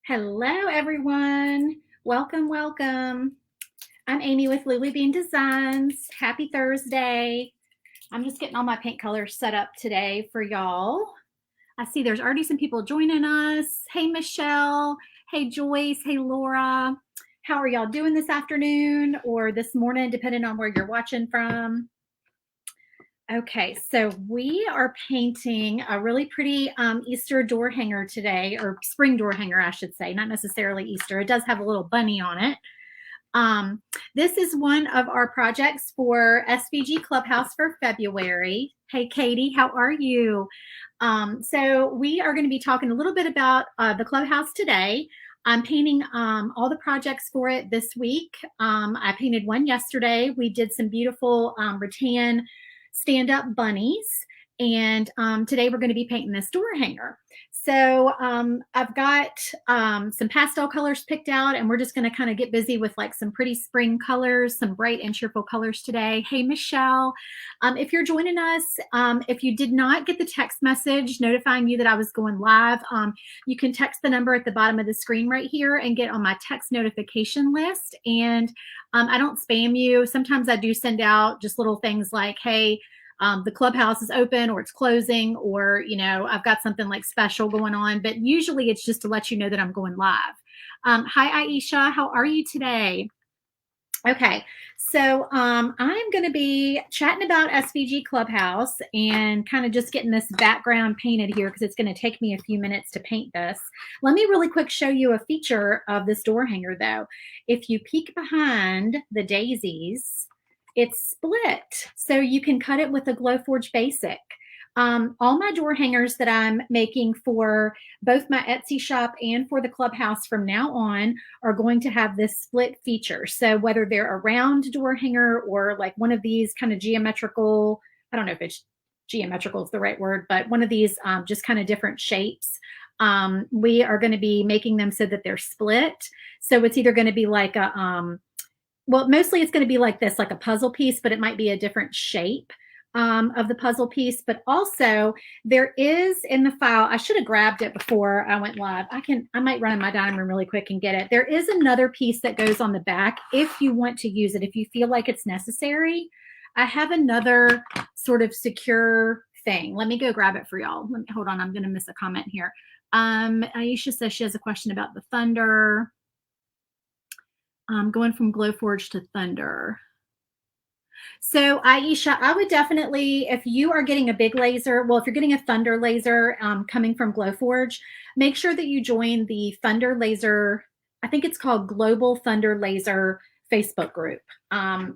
Hello, everyone. Welcome, welcome. I'm Amy with Lily Bean Designs. Happy Thursday. I'm just getting all my paint colors set up today for y'all. I see there's already some people joining us. Hey, Michelle. Hey, Joyce. Hey, Laura. How are y'all doing this afternoon or this morning, depending on where you're watching from? Okay, so we are painting a really pretty Easter door hanger today, or spring door hanger, I should say, not necessarily Easter. It does have a little bunny on it. This is one of our projects for SVG Clubhouse for February. Hey, Katie, how are you? So we are going to be talking a little bit about the Clubhouse today. I'm painting all the projects for it this week. I painted one yesterday. We did some beautiful rattan stand-up bunnies, and today we're going to be painting this door hanger. So I've got some pastel colors picked out, and we're just going to kind of get busy with like some pretty spring colors, some bright and cheerful colors today. Hey, Michelle, if you're joining us, if you did not get the text message notifying you that I was going live, you can text the number at the bottom of the screen right here and get on my text notification list. And I don't spam you. Sometimes I do send out just little things like, hey, the clubhouse is open or it's closing, or, you know, I've got something like special going on, but usually it's just to let you know that I'm going live. Hi, Aisha. How are you today? Okay, so I'm going to be chatting about SVG Clubhouse and kind of just getting this background painted here because it's going to take me a few minutes to paint this. Let me really quick show you a feature of this door hanger, though. If you peek behind the daisies, it's split, so you can cut it with a Glowforge Basic. All my door hangers that I'm making for both my Etsy shop and for the Clubhouse from now on are going to have this split feature. So whether they're a round door hanger or like one of these kind of geometrical, I don't know if it's geometrical is the right word, but one of these just kind of different shapes, we are going to be making them so that they're split. So it's either going to be like a, well, mostly it's going to be like this, like a puzzle piece, but it might be a different shape of the puzzle piece. But also there is in the file, I should have grabbed it before I went live. I might run in my dining room really quick and get it. There is another piece that goes on the back if you want to use it, if you feel like it's necessary. I have another sort of secure thing. Let me go grab it for y'all. Hold on, I'm going to miss a comment here. Aisha says she has a question about the Thunder. Going from Glowforge to Thunder. So Aisha, I would definitely, if you are getting a big laser, well, if you're getting a Thunder laser coming from Glowforge, make sure that you join the Thunder Laser, I think it's called Global Thunder Laser Facebook group.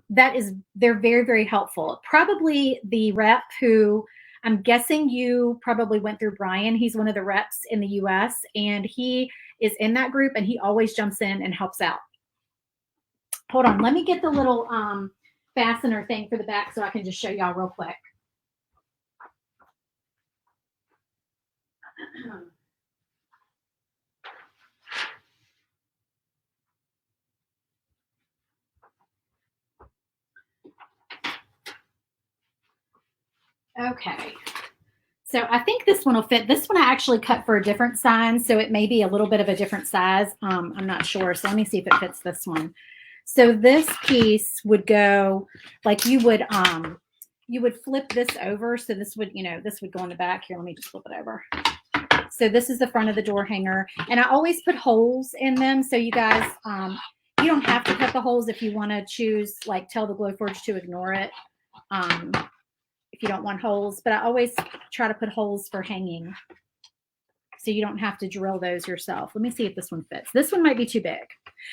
They're very, very helpful. Probably the rep who, I'm guessing you probably went through Brian. He's one of the reps in the US, and he is in that group, and he always jumps in and helps out. Hold on, let me get the little fastener thing for the back so I can just show y'all real quick. Okay. So I think this one will fit. This one I actually cut for a different size, so it may be a little bit of a different size. I'm not sure. So let me see if it fits this one. So this piece would go like you would flip this over. So this would, you know, this would go in the back. Here, let me just flip it over. So this is the front of the door hanger. And I always put holes in them. So you guys, you don't have to cut the holes if you want to choose, like tell the Glowforge to ignore it if you don't want holes. But I always try to put holes for hanging, so you don't have to drill those yourself. Let me see if this one fits. This one might be too big.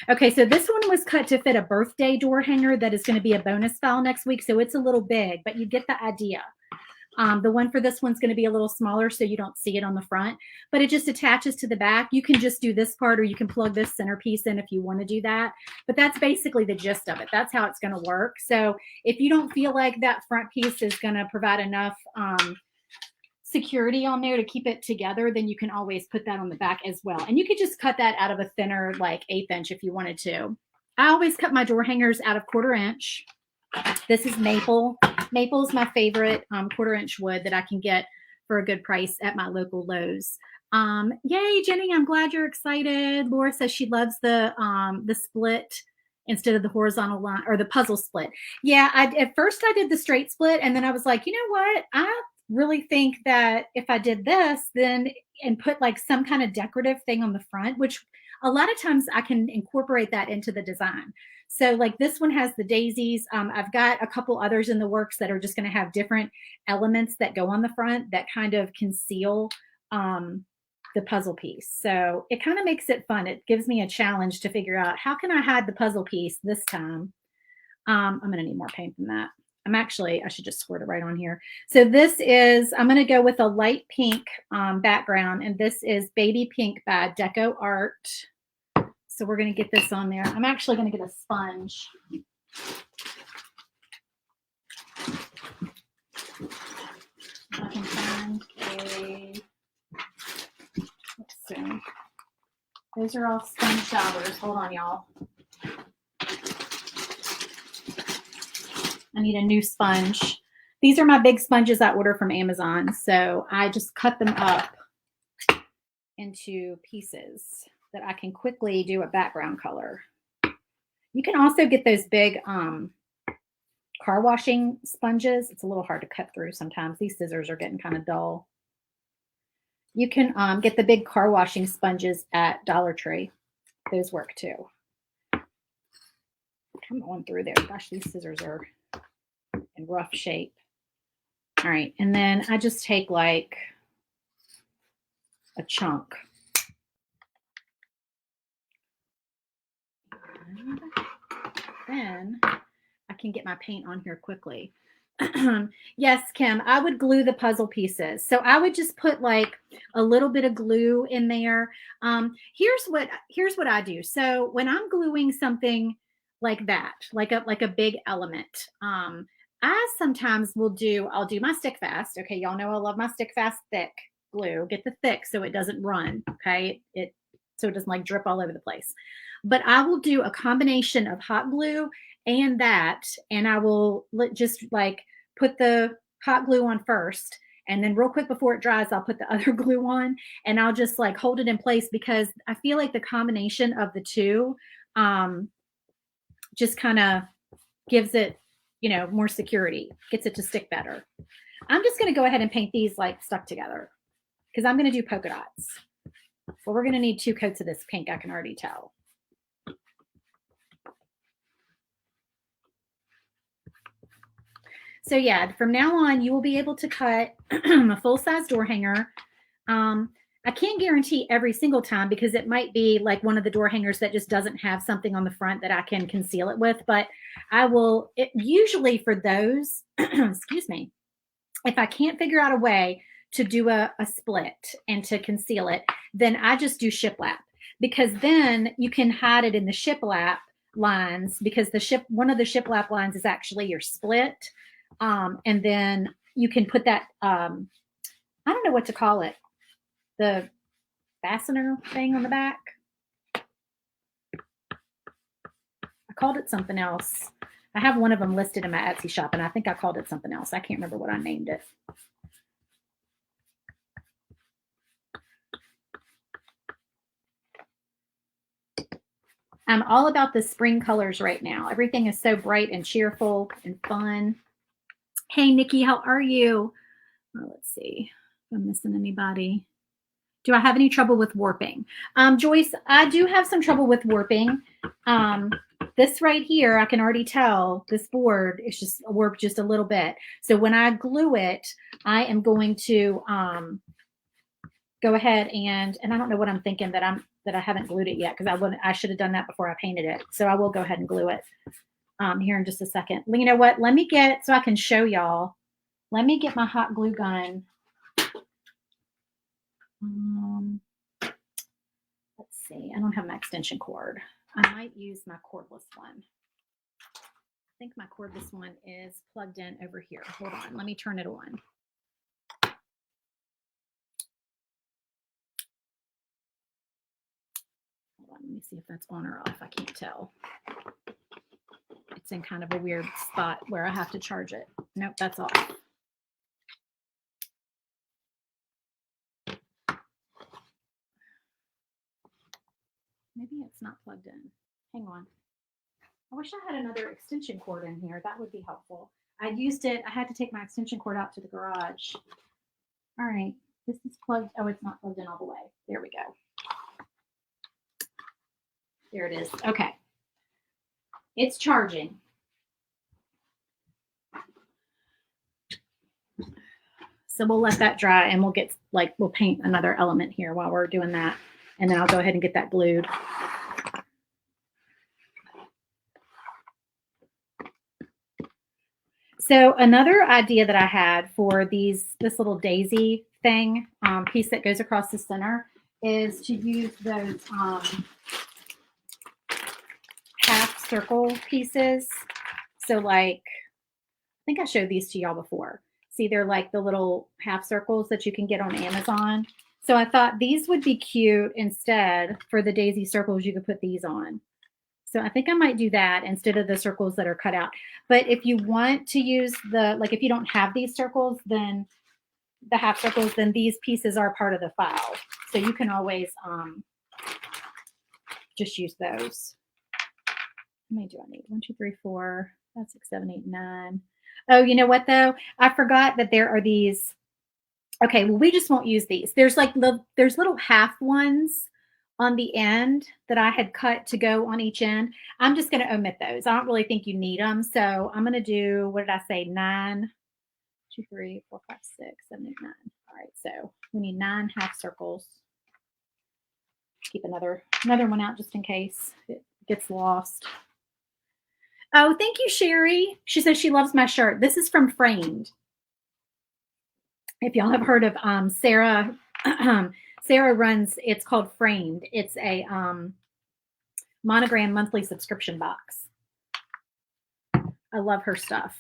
Okay, so this one was cut to fit a birthday door hanger that is going to be a bonus file next week, so it's a little big, but you get the idea. The one for this one's going to be a little smaller, so you don't see it on the front, but it just attaches to the back. You can just do this part, or you can plug this centerpiece in if you want to do that, but that's basically the gist of it. That's how it's going to work. So if you don't feel like that front piece is going to provide enough security on there to keep it together, then you can always put that on the back as well. And you could just cut that out of a thinner, like 1/8 inch if you wanted to. I always cut my door hangers out of 1/4 inch. This is maple. Maple is my favorite 1/4 inch wood that I can get for a good price at my local Lowe's. Yay, Jenny, I'm glad you're excited. Laura says she loves the split instead of the horizontal line or the puzzle split. Yeah, at first I did the straight split, and then I was like, you know what? I really think that if I did this, then and put like some kind of decorative thing on the front, which a lot of times I can incorporate that into the design. So like this one has the daisies. I've got a couple others in the works that are just going to have different elements that go on the front that kind of conceal the puzzle piece. So it kind of makes it fun. It gives me a challenge to figure out how can I hide the puzzle piece this time. I'm going to need more paint than that. I should just squirt it right on here. So this is, I'm going to go with a light pink background, and this is Baby Pink by Deco Art. So we're going to get this on there. I'm actually going to get a sponge. I can find let's see. Those are all sponge showers. Hold on, y'all. I need a new sponge. These are my big sponges I order from Amazon. So I just cut them up into pieces that I can quickly do a background color. You can also get those big car washing sponges. It's a little hard to cut through sometimes. These scissors are getting kind of dull. You can get the big car washing sponges at Dollar Tree. Those work too. Come on through there. Gosh, these scissors are in rough shape. All right, and then I just take like a chunk. And then I can get my paint on here quickly. Yes, Kim, I would glue the puzzle pieces. So I would just put like a little bit of glue in there. Here's what I do. So when I'm gluing something like that, like a big element, I sometimes I'll do my stick fast. Okay, y'all know I love my stick fast thick glue. Get the thick so it doesn't run. Okay, so it doesn't like drip all over the place. But I will do a combination of hot glue and that, and I will just like put the hot glue on first, and then real quick before it dries, I'll put the other glue on, and I'll just like hold it in place because I feel like the combination of the two just kind of gives it, more security, gets it to stick better. I'm just going to go ahead and paint these like stuck together because I'm going to do polka dots. Well, we're going to need 2 coats of this pink, I can already tell. So yeah, from now on, you will be able to cut a full-size door hanger. I can't guarantee every single time because it might be like one of the door hangers that just doesn't have something on the front that I can conceal it with. But I will, usually for those, excuse me, if I can't figure out a way to do a split and to conceal it, then I just do shiplap, because then you can hide it in the shiplap lines, because one of the shiplap lines is actually your split. And then you can put that, I don't know what to call it, the fastener thing on the back. I called it something else. I have one of them listed in my Etsy shop, and I think I called it something else. I can't remember what I named it. I'm all about the spring colors right now. Everything is so bright and cheerful and fun. Hey, Nikki, how are you? Oh, let's see if I'm missing anybody. Do I have any trouble with warping? Joyce, I do have some trouble with warping. This right here, I can already tell this board is just warped just a little bit. So when I glue it, I am going to go ahead and I don't know what I'm thinking that I haven't glued it yet, because I should have done that before I painted it. So I will go ahead and glue it here in just a second. You know what? Let me get, so I can show y'all. Let me get my hot glue gun. Let's see. I don't have my extension cord. I might use my cordless one. I think my cordless one is plugged in over here. Hold on. Let me turn it on. Hold on. Let me see if that's on or off. I can't tell. It's in kind of a weird spot where I have to charge it. Nope, that's off. Maybe it's not plugged in. Hang on. I wish I had another extension cord in here. That would be helpful. I used it. I had to take my extension cord out to the garage. All right. This is plugged. Oh, it's not plugged in all the way. There we go. There it is. Okay. It's charging. So we'll let that dry and we'll get we'll paint another element here while we're doing that. And then I'll go ahead and get that glued. So another idea that I had for this little daisy thing, piece that goes across the center, is to use those half circle pieces. So like, I think I showed these to y'all before. See, they're like the little half circles that you can get on Amazon. So I thought these would be cute instead for the daisy circles. You could put these on. So I think I might do that instead of the circles that are cut out. But if you want to use if you don't have these circles, then the half circles, then these pieces are part of the file. So you can always just use those. How many do I need? 1, 2, 3, 4, 5, 6, 7, 8, 9. Oh, you know what though? I forgot that there are these. Okay, well, we just won't use these. There's there's little half ones on the end that I had cut to go on each end. I'm just going to omit those. I don't really think you need them. So I'm going to do, what did I say? 9, 2, 3, 4, 5, 6, 7, 8, 9. All right. So we need 9 half circles. Keep another one out just in case it gets lost. Oh, thank you, Sherry. She says she loves my shirt. This is from Framed. If y'all have heard of Sarah, Sarah runs, it's called Framed. It's a Monogram monthly subscription box. I love her stuff.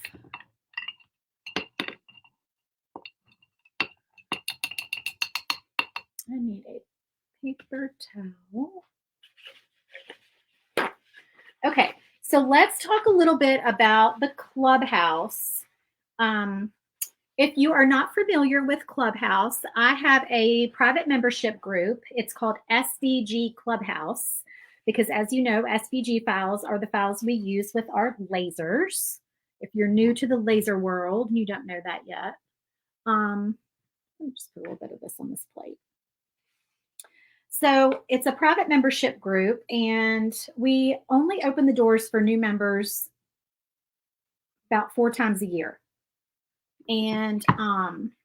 I need a paper towel. Okay, so let's talk a little bit about the Clubhouse. If you are not familiar with Clubhouse, I have a private membership group. It's called SVG Clubhouse because, as you know, SVG files are the files we use with our lasers. If you're new to the laser world, you don't know that yet. Let me just put a little bit of this on this plate. So it's a private membership group, and we only open the doors for new members about 4 times a year. And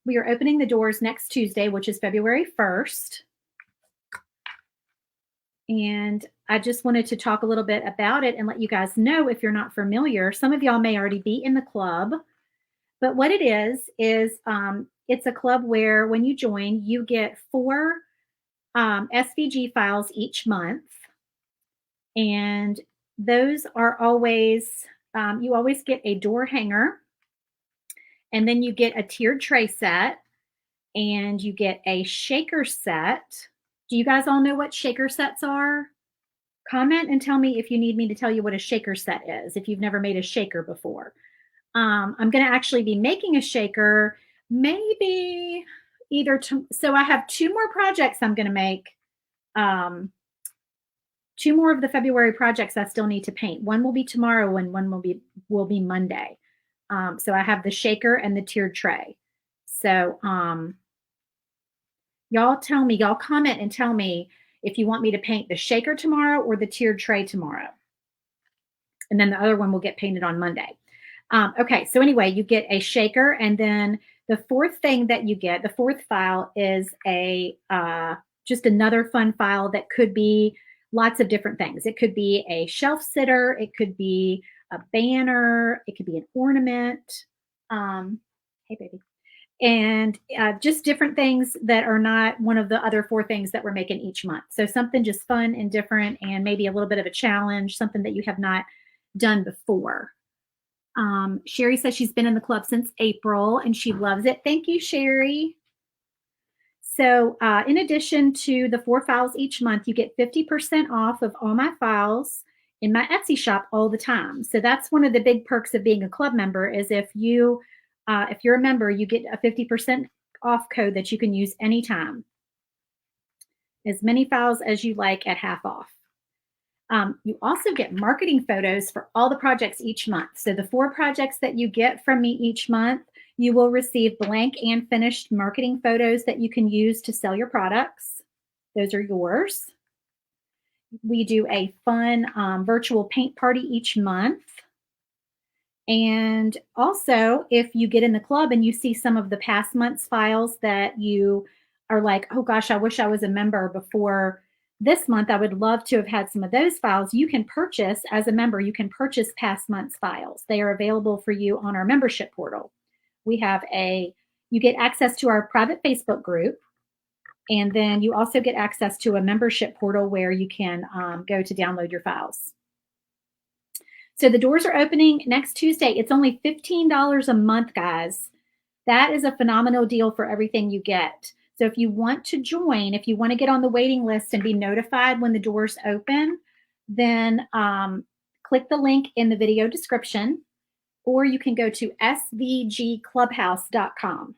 we are opening the doors next Tuesday, which is February 1st. And I just wanted to talk a little bit about it and let you guys know if you're not familiar. Some of y'all may already be in the club. But what it is it's a club where when you join, you get 4 SVG files each month. And those are always, you always get a door hanger. And then you get a tiered tray set and you get a shaker set. Do you guys all know what shaker sets are? Comment and tell me if you need me to tell you what a shaker set is, if you've never made a shaker before. I'm going to actually be making a shaker maybe so I have 2 more projects I'm going to make. 2 more of the February projects I still need to paint. One will be tomorrow and one will be Monday. So I have the shaker and the tiered tray. So y'all comment and tell me if you want me to paint the shaker tomorrow or the tiered tray tomorrow. And then the other one will get painted on Monday. Okay, so anyway, you get a shaker, and then the 4th thing that you get, the 4th file is just another fun file that could be lots of different things. It could be a shelf sitter, it could be a banner, it could be an ornament. Hey, baby. And just different things that are not one of the other 4 things that we're making each month. So something just fun and different and maybe a little bit of a challenge, something that you have not done before. Sherry says she's been in the club since April and she loves it. Thank you, Sherry. So in addition to the 4 files each month, you get 50% off of all my files in my Etsy shop all the time. So that's one of the big perks of being a club member is if you're a member, you get a 50% off code that you can use anytime. As many files as you like at half off. You also get marketing photos for all the projects each month. So the 4 projects that you get from me each month, you will receive blank and finished marketing photos that you can use to sell your products. Those are yours. We do a fun virtual paint party each month. And also, if you get in the club and you see some of the past month's files that you are like, oh gosh, I wish I was a member before this month, I would love to have had some of those files. You can purchase, as a member, you can purchase past month's files. They are available for you on our membership portal. We have you get access to our private Facebook group. And then you also get access to a membership portal where you can go to download your files. So the doors are opening next Tuesday. It's only $15 a month, guys. That is a phenomenal deal for everything you get. So if you want to join, if you want to get on the waiting list and be notified when the doors open, then click the link in the video description, or you can go to svgclubhouse.com.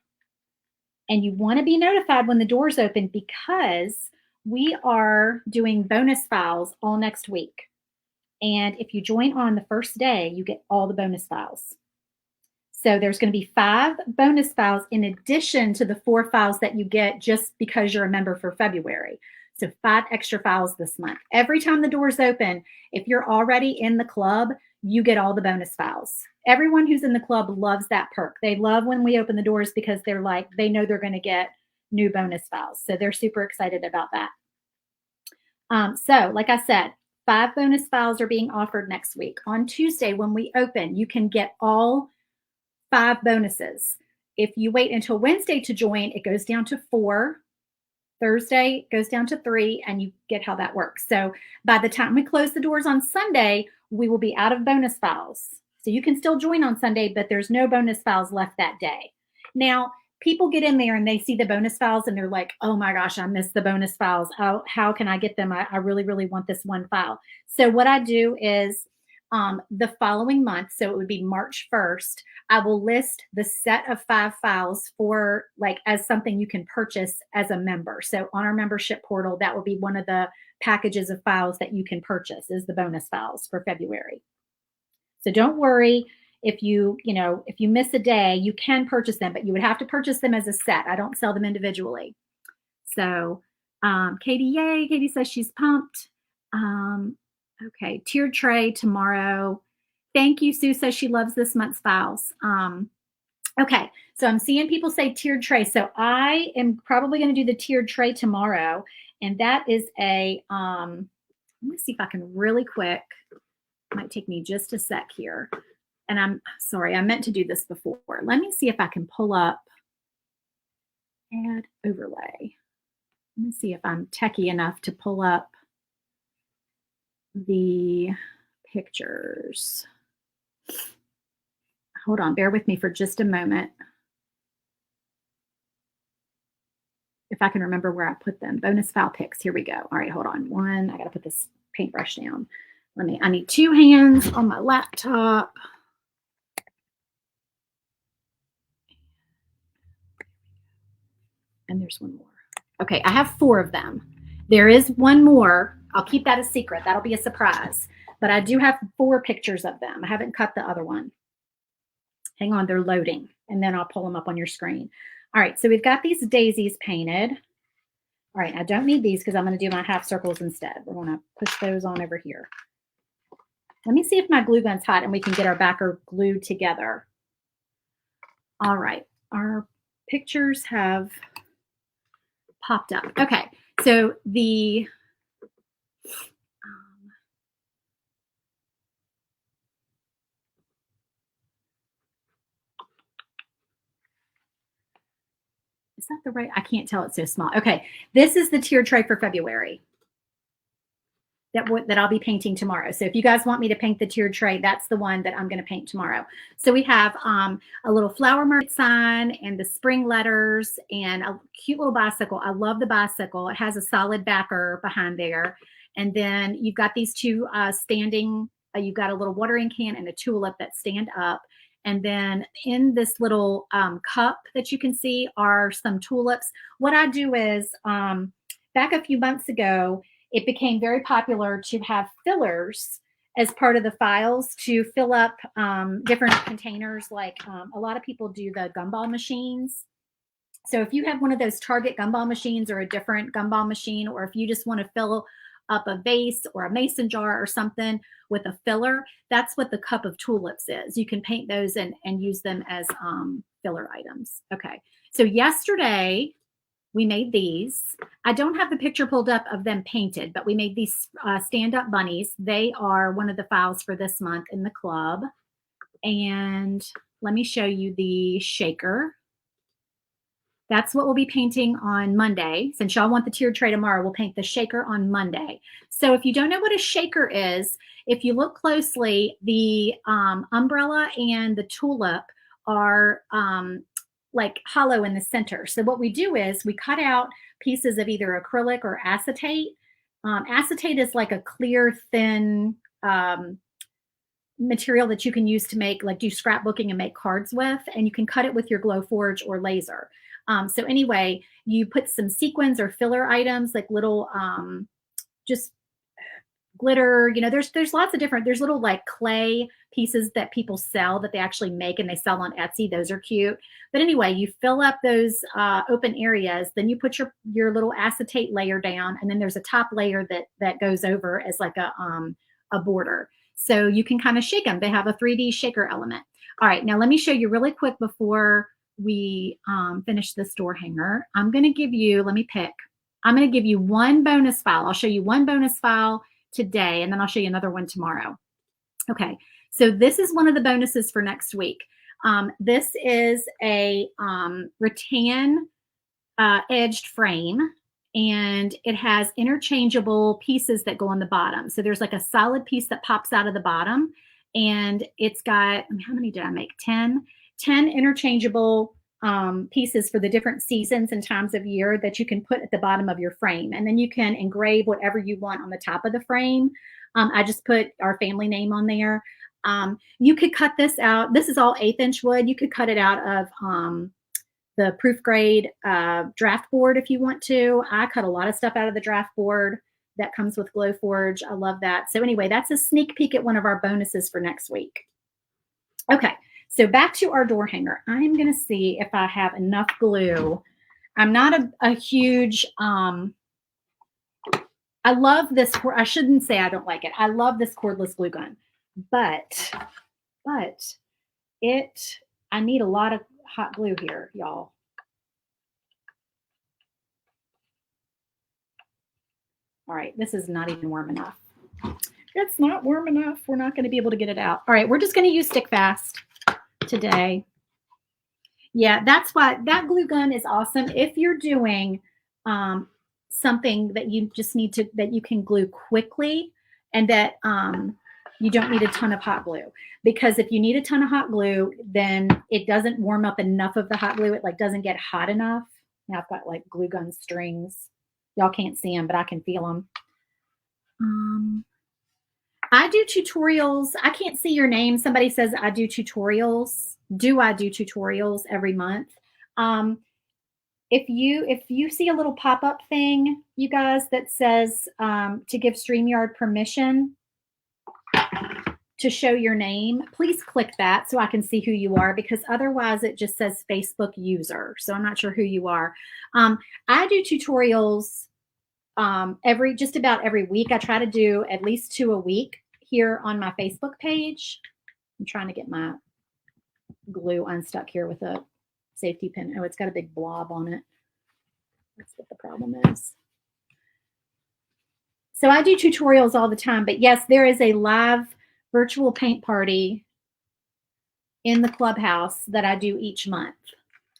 And you want to be notified when the doors open because we are doing bonus files all next week. And if you join on the first day, you get all the bonus files. So there's going to be 5 bonus files in addition to the 4 files that you get just because you're a member for February. So 5 extra files this month. Every time the doors open, if you're already in the club, you get all the bonus files. Everyone who's in the club loves that perk. They love when we open the doors because they're like, they know they're going to get new bonus files. So they're super excited about that. So like I said, 5 bonus files are being offered next week. On Tuesday, when we open, you can get all 5 bonuses. If you wait until Wednesday to join, it goes down to 4. Thursday goes down to 3, and you get how that works. So by the time we close the doors on Sunday, we will be out of bonus files. So you can still join on Sunday, but there's no bonus files left that day. Now, people get in there and they see the bonus files and they're like, oh my gosh, I missed the bonus files. How can I get them? I really, really want this one file. So what I do is the following month, so it would be March 1st, I will list the set of 5 files for like as something you can purchase as a member. So on our membership portal, that will be one of the packages of files that you can purchase is the bonus files for February. So don't worry if you miss a day, you can purchase them, but you would have to purchase them as a set. I don't sell them individually. So Katie, yay. Katie says she's pumped. Okay, tiered tray tomorrow. Thank you. Sue says she loves this month's files. Okay, so I'm seeing people say tiered tray. So I am probably going to do the tiered tray tomorrow. And that is let me see if I can really quick. It might take me just a sec here. And I'm sorry, I meant to do this before. Let me see if I can pull up add overlay. Let me see if I'm techie enough to pull up the pictures. Hold on, bear with me for just a moment. If I can remember where I put them. Bonus file pics. Here we go. All right, hold on. I got to put this paintbrush down. I need 2 hands on my laptop. And there's one more. Okay, I have 4 of them. There is one more. I'll keep that a secret. That'll be a surprise. But I do have 4 pictures of them. I haven't cut the other one. Hang on, they're loading. And then I'll pull them up on your screen. All right, so we've got these daisies painted. All right, I don't need these because I'm going to do my half circles instead. We're going to push those on over here. Let me see if my glue gun's hot and we can get our backer glued together. All right, our pictures have popped up. Okay, so the is that the right? I can't tell, it's so small. Okay, this is the tiered tray for February that I'll be painting tomorrow. So if you guys want me to paint the tiered tray, that's the one that I'm going to paint tomorrow. So we have a little flower market sign and the spring letters and a cute little bicycle. I love the bicycle. It has a solid backer behind there. And then you've got these 2 standing, you've got a little watering can and a tulip that stand up. And then in this little cup that you can see are some tulips. What I do is back a few months ago, it became very popular to have fillers as part of the files to fill up different containers. Like a lot of people do the gumball machines. So if you have one of those Target gumball machines or a different gumball machine, or if you just want to fill up a vase or a mason jar or something with a filler, that's what the cup of tulips is. You can paint those and use them as filler items. Okay, so yesterday we made these. I don't have the picture pulled up of them painted, but we made these stand-up bunnies. They are one of the files for this month in the club. And let me show you the shaker. That's what we'll be painting on Monday. Since y'all want the tiered tray tomorrow, we'll paint the shaker on Monday. So if you don't know what a shaker is, if you look closely, the umbrella and the tulip are like hollow in the center. So what we do is we cut out pieces of either acrylic or acetate. Acetate is like a clear, thin material that you can use to make, like do scrapbooking and make cards with, and you can cut it with your Glowforge or laser. So anyway, you put some sequins or filler items, like little just glitter, you know, there's lots of different, there's little like clay pieces that people sell that they actually make and they sell on Etsy. Those are cute. But anyway, you fill up those open areas, then you put your little acetate layer down, and then there's a top layer that goes over as like a border. So you can kind of shake them. They have a 3D shaker element. All right, now let me show you really quick before we finish this door hanger. I'm going to give you, let me pick. I'm going to give you one bonus file. I'll show you one bonus file today, and then I'll show you another one tomorrow. Okay, so this is one of the bonuses for next week. This is a rattan edged frame, and it has interchangeable pieces that go on the bottom. So there's like a solid piece that pops out of the bottom, and it's got, how many did I make? 10 interchangeable pieces for the different seasons and times of year that you can put at the bottom of your frame. And then you can engrave whatever you want on the top of the frame. I just put our family name on there. You could cut this out. This is all 1/8 inch wood. You could cut it out of the proof grade draft board if you want to. I cut a lot of stuff out of the draft board that comes with Glowforge. I love that. So anyway, that's a sneak peek at one of our bonuses for next week. Okay, so back to our door hanger. I'm going to see if I have enough glue. I'm not a huge, I love this. I shouldn't say I don't like it. I love this cordless glue gun, but I need a lot of hot glue here, y'all. All right, this is not even warm enough. It's not warm enough. We're not going to be able to get it out. All right, we're just going to use Stick Fast today. Yeah, that's why that glue gun is awesome. If you're doing something that you just need to, that you can glue quickly, and that you don't need a ton of hot glue. Because if you need a ton of hot glue, then it doesn't warm up enough of the hot glue. It like doesn't get hot enough. Now I've got like glue gun strings. Y'all can't see them, but I can feel them. I do tutorials. I can't see your name. Somebody says I do tutorials. Do I do tutorials every month? If you see a little pop-up thing, you guys, that says to give StreamYard permission to show your name, please click that so I can see who you are, because otherwise it just says Facebook user. So I'm not sure who you are. I do tutorials just about every week. I try to do at least 2 a week here on my Facebook page. I'm trying to get my glue unstuck here with a safety pin. Oh, it's got a big blob on it. That's what the problem is. So I do tutorials all the time, but yes, there is a live virtual paint party in the clubhouse that I do each month.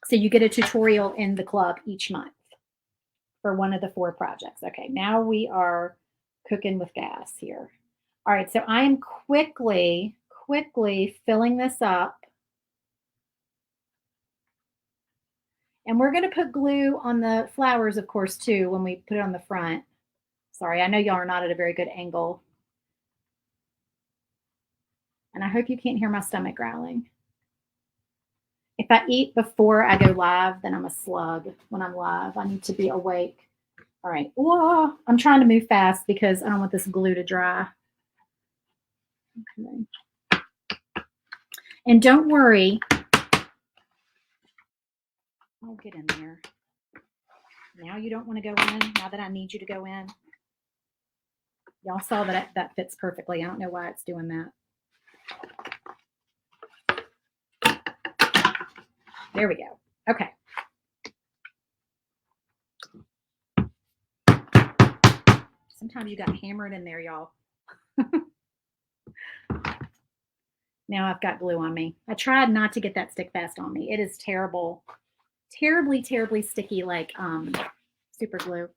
So you get a tutorial in the club each month for one of the 4 projects. Okay, now we are cooking with gas here. All right, so I am quickly filling this up. And we're going to put glue on the flowers, of course, too, when we put it on the front. Sorry, I know y'all are not at a very good angle. And I hope you can't hear my stomach growling. If I eat before I go live, then I'm a slug when I'm live. I need to be awake. All right. Whoa, I'm trying to move fast because I don't want this glue to dry. Okay. And don't worry. I'll get in there. Now you don't want to go in, now that I need you to go in. Y'all saw that that fits perfectly. I don't know why it's doing that. There we go. Okay. Sometimes you got hammered in there, y'all. Now I've got glue on me. I tried not to get that stick fast on me. It is terrible. Terribly, terribly sticky like super glue.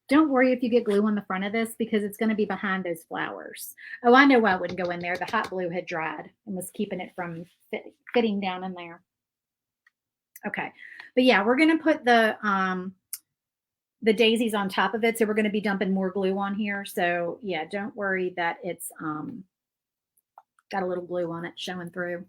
Don't worry if you get glue on the front of this because it's going to be behind those flowers. Oh, I know why it wouldn't go in there. The hot glue had dried and was keeping it from fitting down in there. Okay. But yeah, we're going to put the daisies on top of it. So we're going to be dumping more glue on here. So yeah, don't worry that it's got a little glue on it showing through.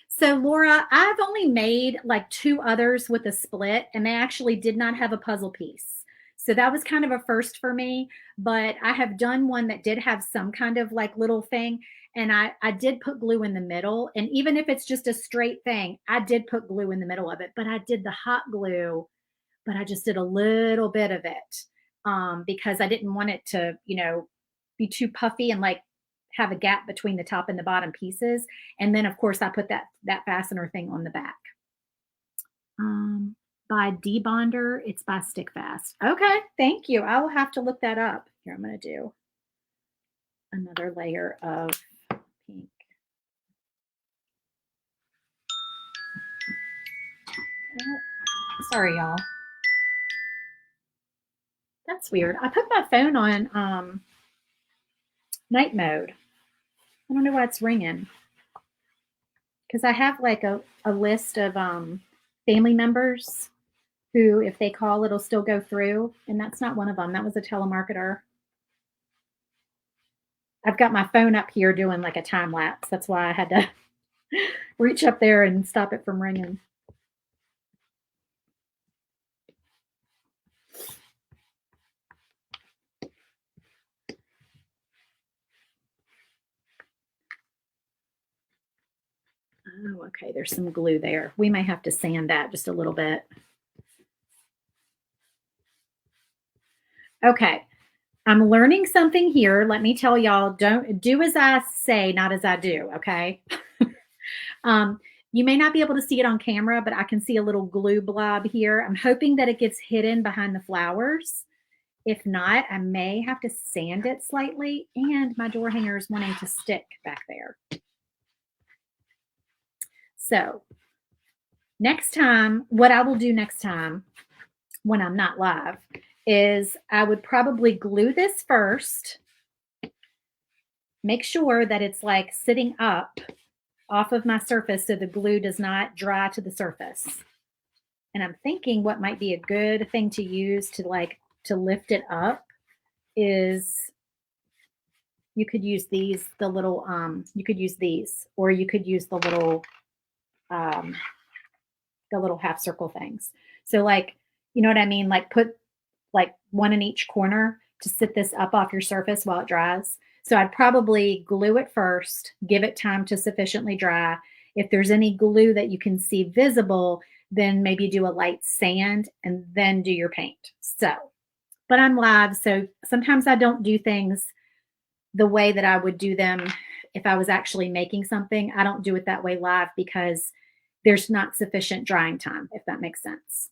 So Laura, I've only made like 2 others with a split and they actually did not have a puzzle piece. So that was kind of a first for me, but I have done one that did have some kind of like little thing. And I did put glue in the middle. And even if it's just a straight thing, I did put glue in the middle of it, but I did the hot glue, but I just did a little bit of it because I didn't want it to, you know, be too puffy and like have a gap between the top and the bottom pieces. And then of course I put that fastener thing on the back. By Debonder, it's by Stickfast. Okay, thank you. I will have to look that up. Here, I'm going to do another layer of pink. Oh, sorry, y'all. That's weird. I put my phone on night mode. I don't know why it's ringing. Because I have like a list of family members who, if they call, it'll still go through. And that's not one of them. That was a telemarketer. I've got my phone up here doing like a time lapse. That's why I had to reach up there and stop it from ringing. Oh, okay. There's some glue there. We may have to sand that just a little bit. Okay. I'm learning something here. Let me tell y'all, don't do as I say, not as I do. Okay. You may not be able to see it on camera, but I can see a little glue blob here. I'm hoping that it gets hidden behind the flowers. If not, I may have to sand it slightly, and my door hanger is wanting to stick back there. So next time, what I will do next time when I'm not live is I would probably glue this first. Make sure that it's like sitting up off of my surface so the glue does not dry to the surface. And I'm thinking what might be a good thing to use to lift it up is you could use these, the little, you could use these, or you could use the little half circle things. So like, you know what I mean? Like put like one in each corner to sit this up off your surface while it dries. So I'd probably glue it first, give it time to sufficiently dry. If there's any glue that you can see visible, then maybe do a light sand and then do your paint. So, but I'm live, so sometimes I don't do things the way that I would do them if I was actually making something. I don't do it that way live because there's not sufficient drying time, if that makes sense.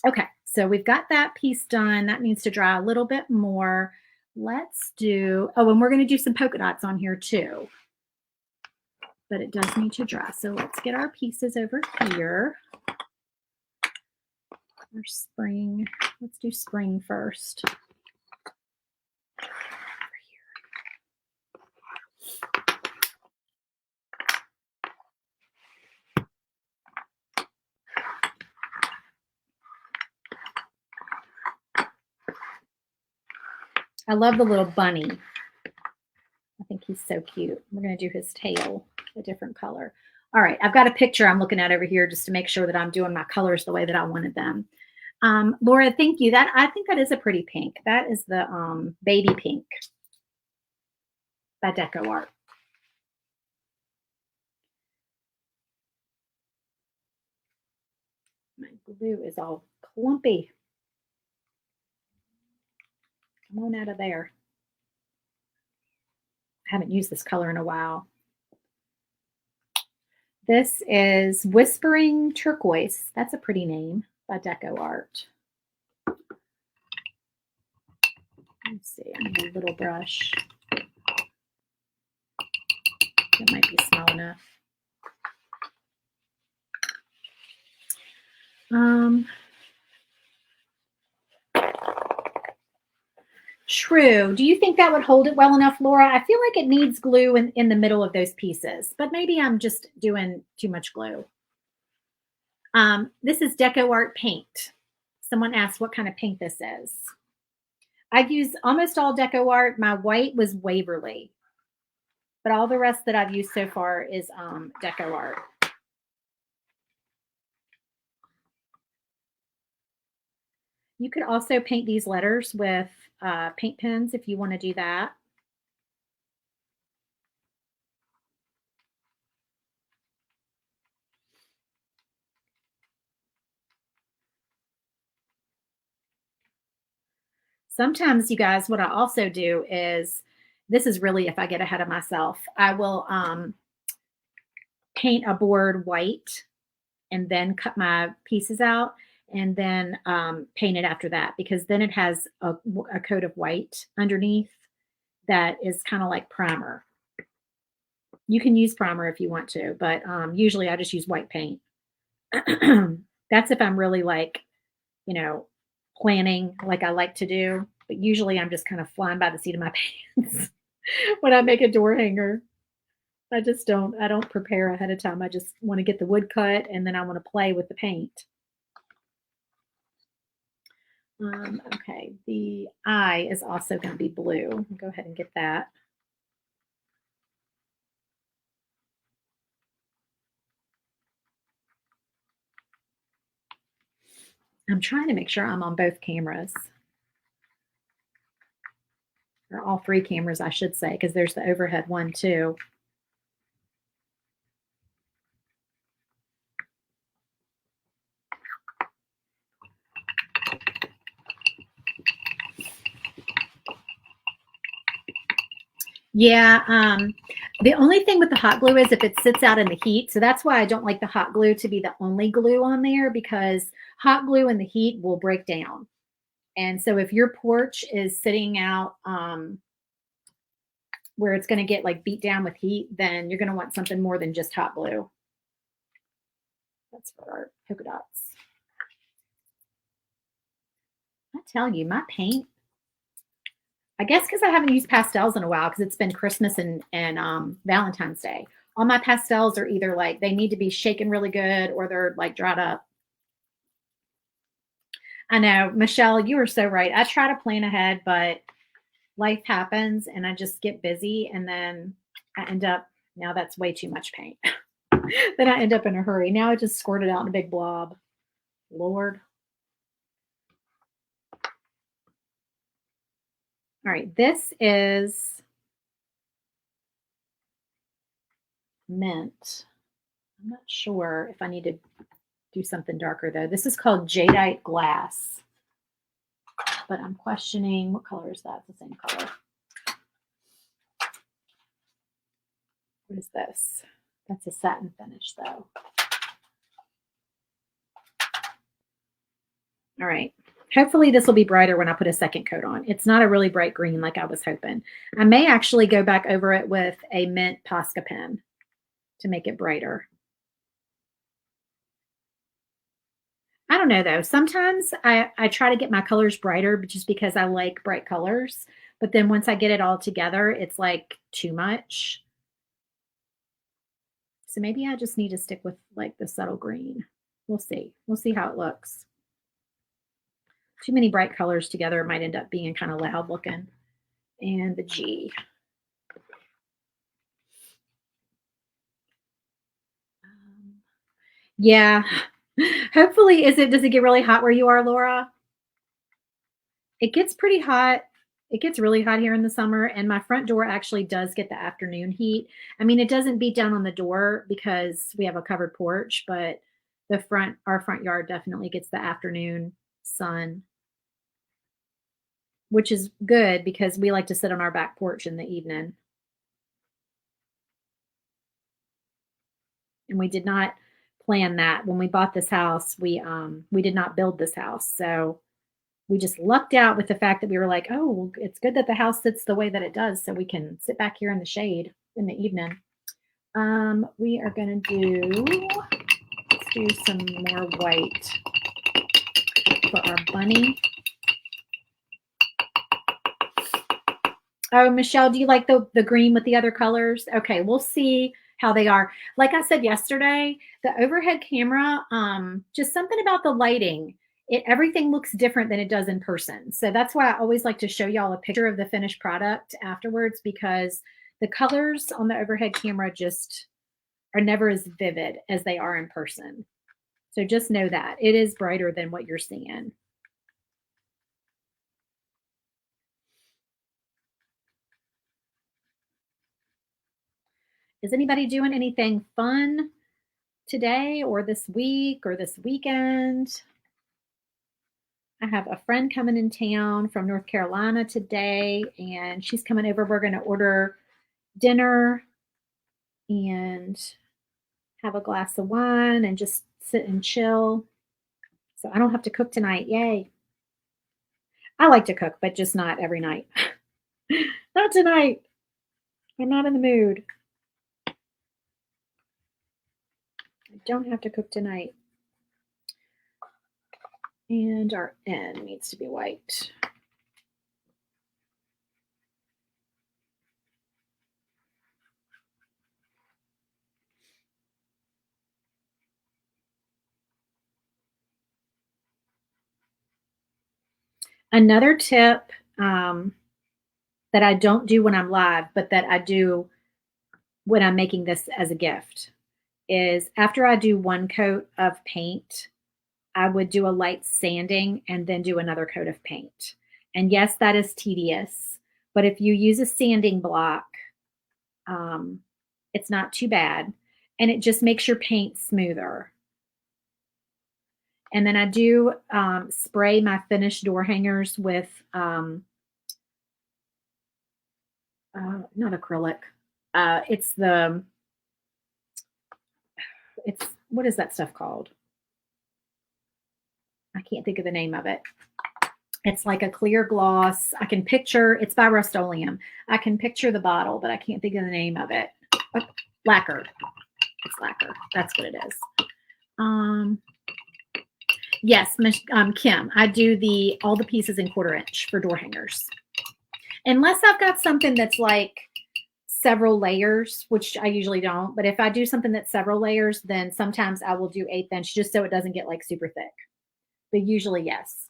Okay, so we've got that piece done. That needs to dry a little bit more. Let's do, oh, and we're going to do some polka dots on here too. But it does need to dry. So let's get our pieces over here. Our spring, let's do spring first. I love the little bunny. I think he's so cute. We're going to do his tail a different color. All right, I've got a picture I'm looking at over here just to make sure that I'm doing my colors the way that I wanted them. Laura, thank you. That I think that is a pretty pink. That is the baby pink by Deco Art. My glue is all clumpy. Come on out of there. I haven't used this color in a while. This is Whispering Turquoise. That's a pretty name by Deco Art. Let's see, I need a little brush. That might be small enough. True. Do you think that would hold it well enough, Laura? I feel like it needs glue in the middle of those pieces, but maybe I'm just doing too much glue. This is Deco Art paint. Someone asked what kind of paint this is. I've used almost all Deco Art. My white was Waverly, but all the rest that I've used so far is Deco Art. You could also paint these letters with paint pens if you want to do that. Sometimes, you guys, what I also do is, this is really if I get ahead of myself, I will paint a board white and then cut my pieces out and then paint it after that, because then it has a coat of white underneath that is kind of like primer. You can use primer if you want to, but usually I just use white paint. That's if I'm really like, planning like I like to do. But usually I'm just kind of flying by the seat of my pants when I make a door hanger. I don't prepare ahead of time. I just want to get the wood cut and then I want to play with the paint. Okay, the eye is also going to be blue. I'll go ahead and get that. I'm trying to make sure I'm on both cameras. Or all three cameras, I should say, because there's the overhead one too. Yeah, the only thing with the hot glue is if it sits out in the heat. So that's why I don't like the hot glue to be the only glue on there, because hot glue in the heat will break down. And so if your porch is sitting out where it's going to get like beat down with heat, then you're going to want something more than just hot glue. That's for our polka dots. I tell you, my paint, I guess because I haven't used pastels in a while, because it's been Christmas and Valentine's Day. All my pastels are either like they need to be shaken really good or they're like dried up. I know, Michelle, you are so right. I try to plan ahead, but life happens and I just get busy and then I end up, now that's way too much paint. Then I end up in a hurry. Now I just squirted out in a big blob. Lord. All right, this is mint. I'm not sure if I need to do something darker though. This is called Jadeite Glass. But I'm questioning, what color is that? It's the same color. What is this? That's a satin finish though. All right. Hopefully this will be brighter when I put a second coat on. It's not a really bright green like I was hoping. I may actually go back over it with a mint Posca pen to make it brighter. I don't know though. Sometimes I try to get my colors brighter just because I like bright colors. But then once I get it all together, it's like too much. So maybe I just need to stick with like the subtle green. We'll see. We'll see how it looks. Too many bright colors together might end up being kind of loud looking. And the G. Yeah. Hopefully, does it get really hot where you are, Laura? It gets pretty hot. It gets really hot here in the summer, and my front door actually does get the afternoon heat. I mean, it doesn't beat down on the door because we have a covered porch, but our front yard definitely gets the afternoon sun, which is good because we like to sit on our back porch in the evening. And we did not plan that. When we bought this house, we did not build this house. So we just lucked out with the fact that we were like, oh, well, it's good that the house sits the way that it does so we can sit back here in the shade in the evening. We are going to let's do some more white for our bunny. Oh, Michelle, do you like the green with the other colors? Okay, we'll see how they are. Like I said yesterday, the overhead camera, just something about the lighting. Everything looks different than it does in person. So that's why I always like to show y'all a picture of the finished product afterwards, because the colors on the overhead camera just are never as vivid as they are in person. So just know that it is brighter than what you're seeing. Is anybody doing anything fun today or this week or this weekend? I have a friend coming in town from North Carolina today, and she's coming over. We're going to order dinner and have a glass of wine and just sit and chill. So I don't have to cook tonight. Yay. I like to cook, but just not every night. Not tonight. I'm not in the mood. I don't have to cook tonight. And our N needs to be white. Another tip that I don't do when I'm live, but that I do when I'm making this as a gift is after I do one coat of paint, I would do a light sanding and then do another coat of paint. And yes, that is tedious, but if you use a sanding block, it's not too bad. And it just makes your paint smoother. And then I do spray my finished door hangers with not acrylic. It's what is that stuff called? I can't think of the name of it. It's like a clear gloss. I can picture, it's by Rust-Oleum. I can picture the bottle, but I can't think of the name of it. Oh, lacquer. It's lacquer. That's what it is. Yes, Kim, I do all the pieces in 1/4 inch for door hangers. Unless I've got something that's like several layers, which I usually don't. But if I do something that's several layers, then sometimes I will do 1/8 inch just so it doesn't get like super thick. But usually, yes.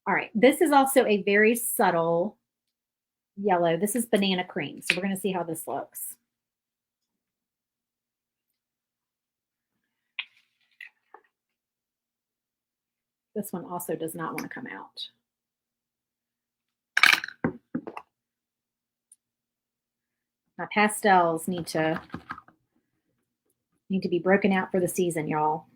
All right, this is also a very subtle yellow. This is banana cream. So we're going to see how this looks. This one also does not want to come out. My pastels need to be broken out for the season, y'all.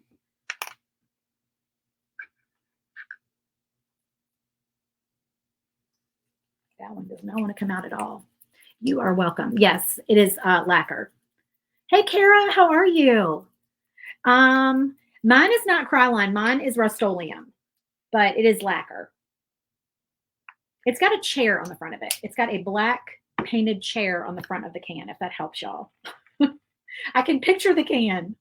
That one does not want to come out at all. You are welcome. Yes, it is lacquer. Hey, Kara, how are you? Mine is not Krylon. Mine is Rust-Oleum, but it is lacquer. It's got a chair on the front of it. It's got a black painted chair on the front of the can, if that helps y'all. I can picture the can.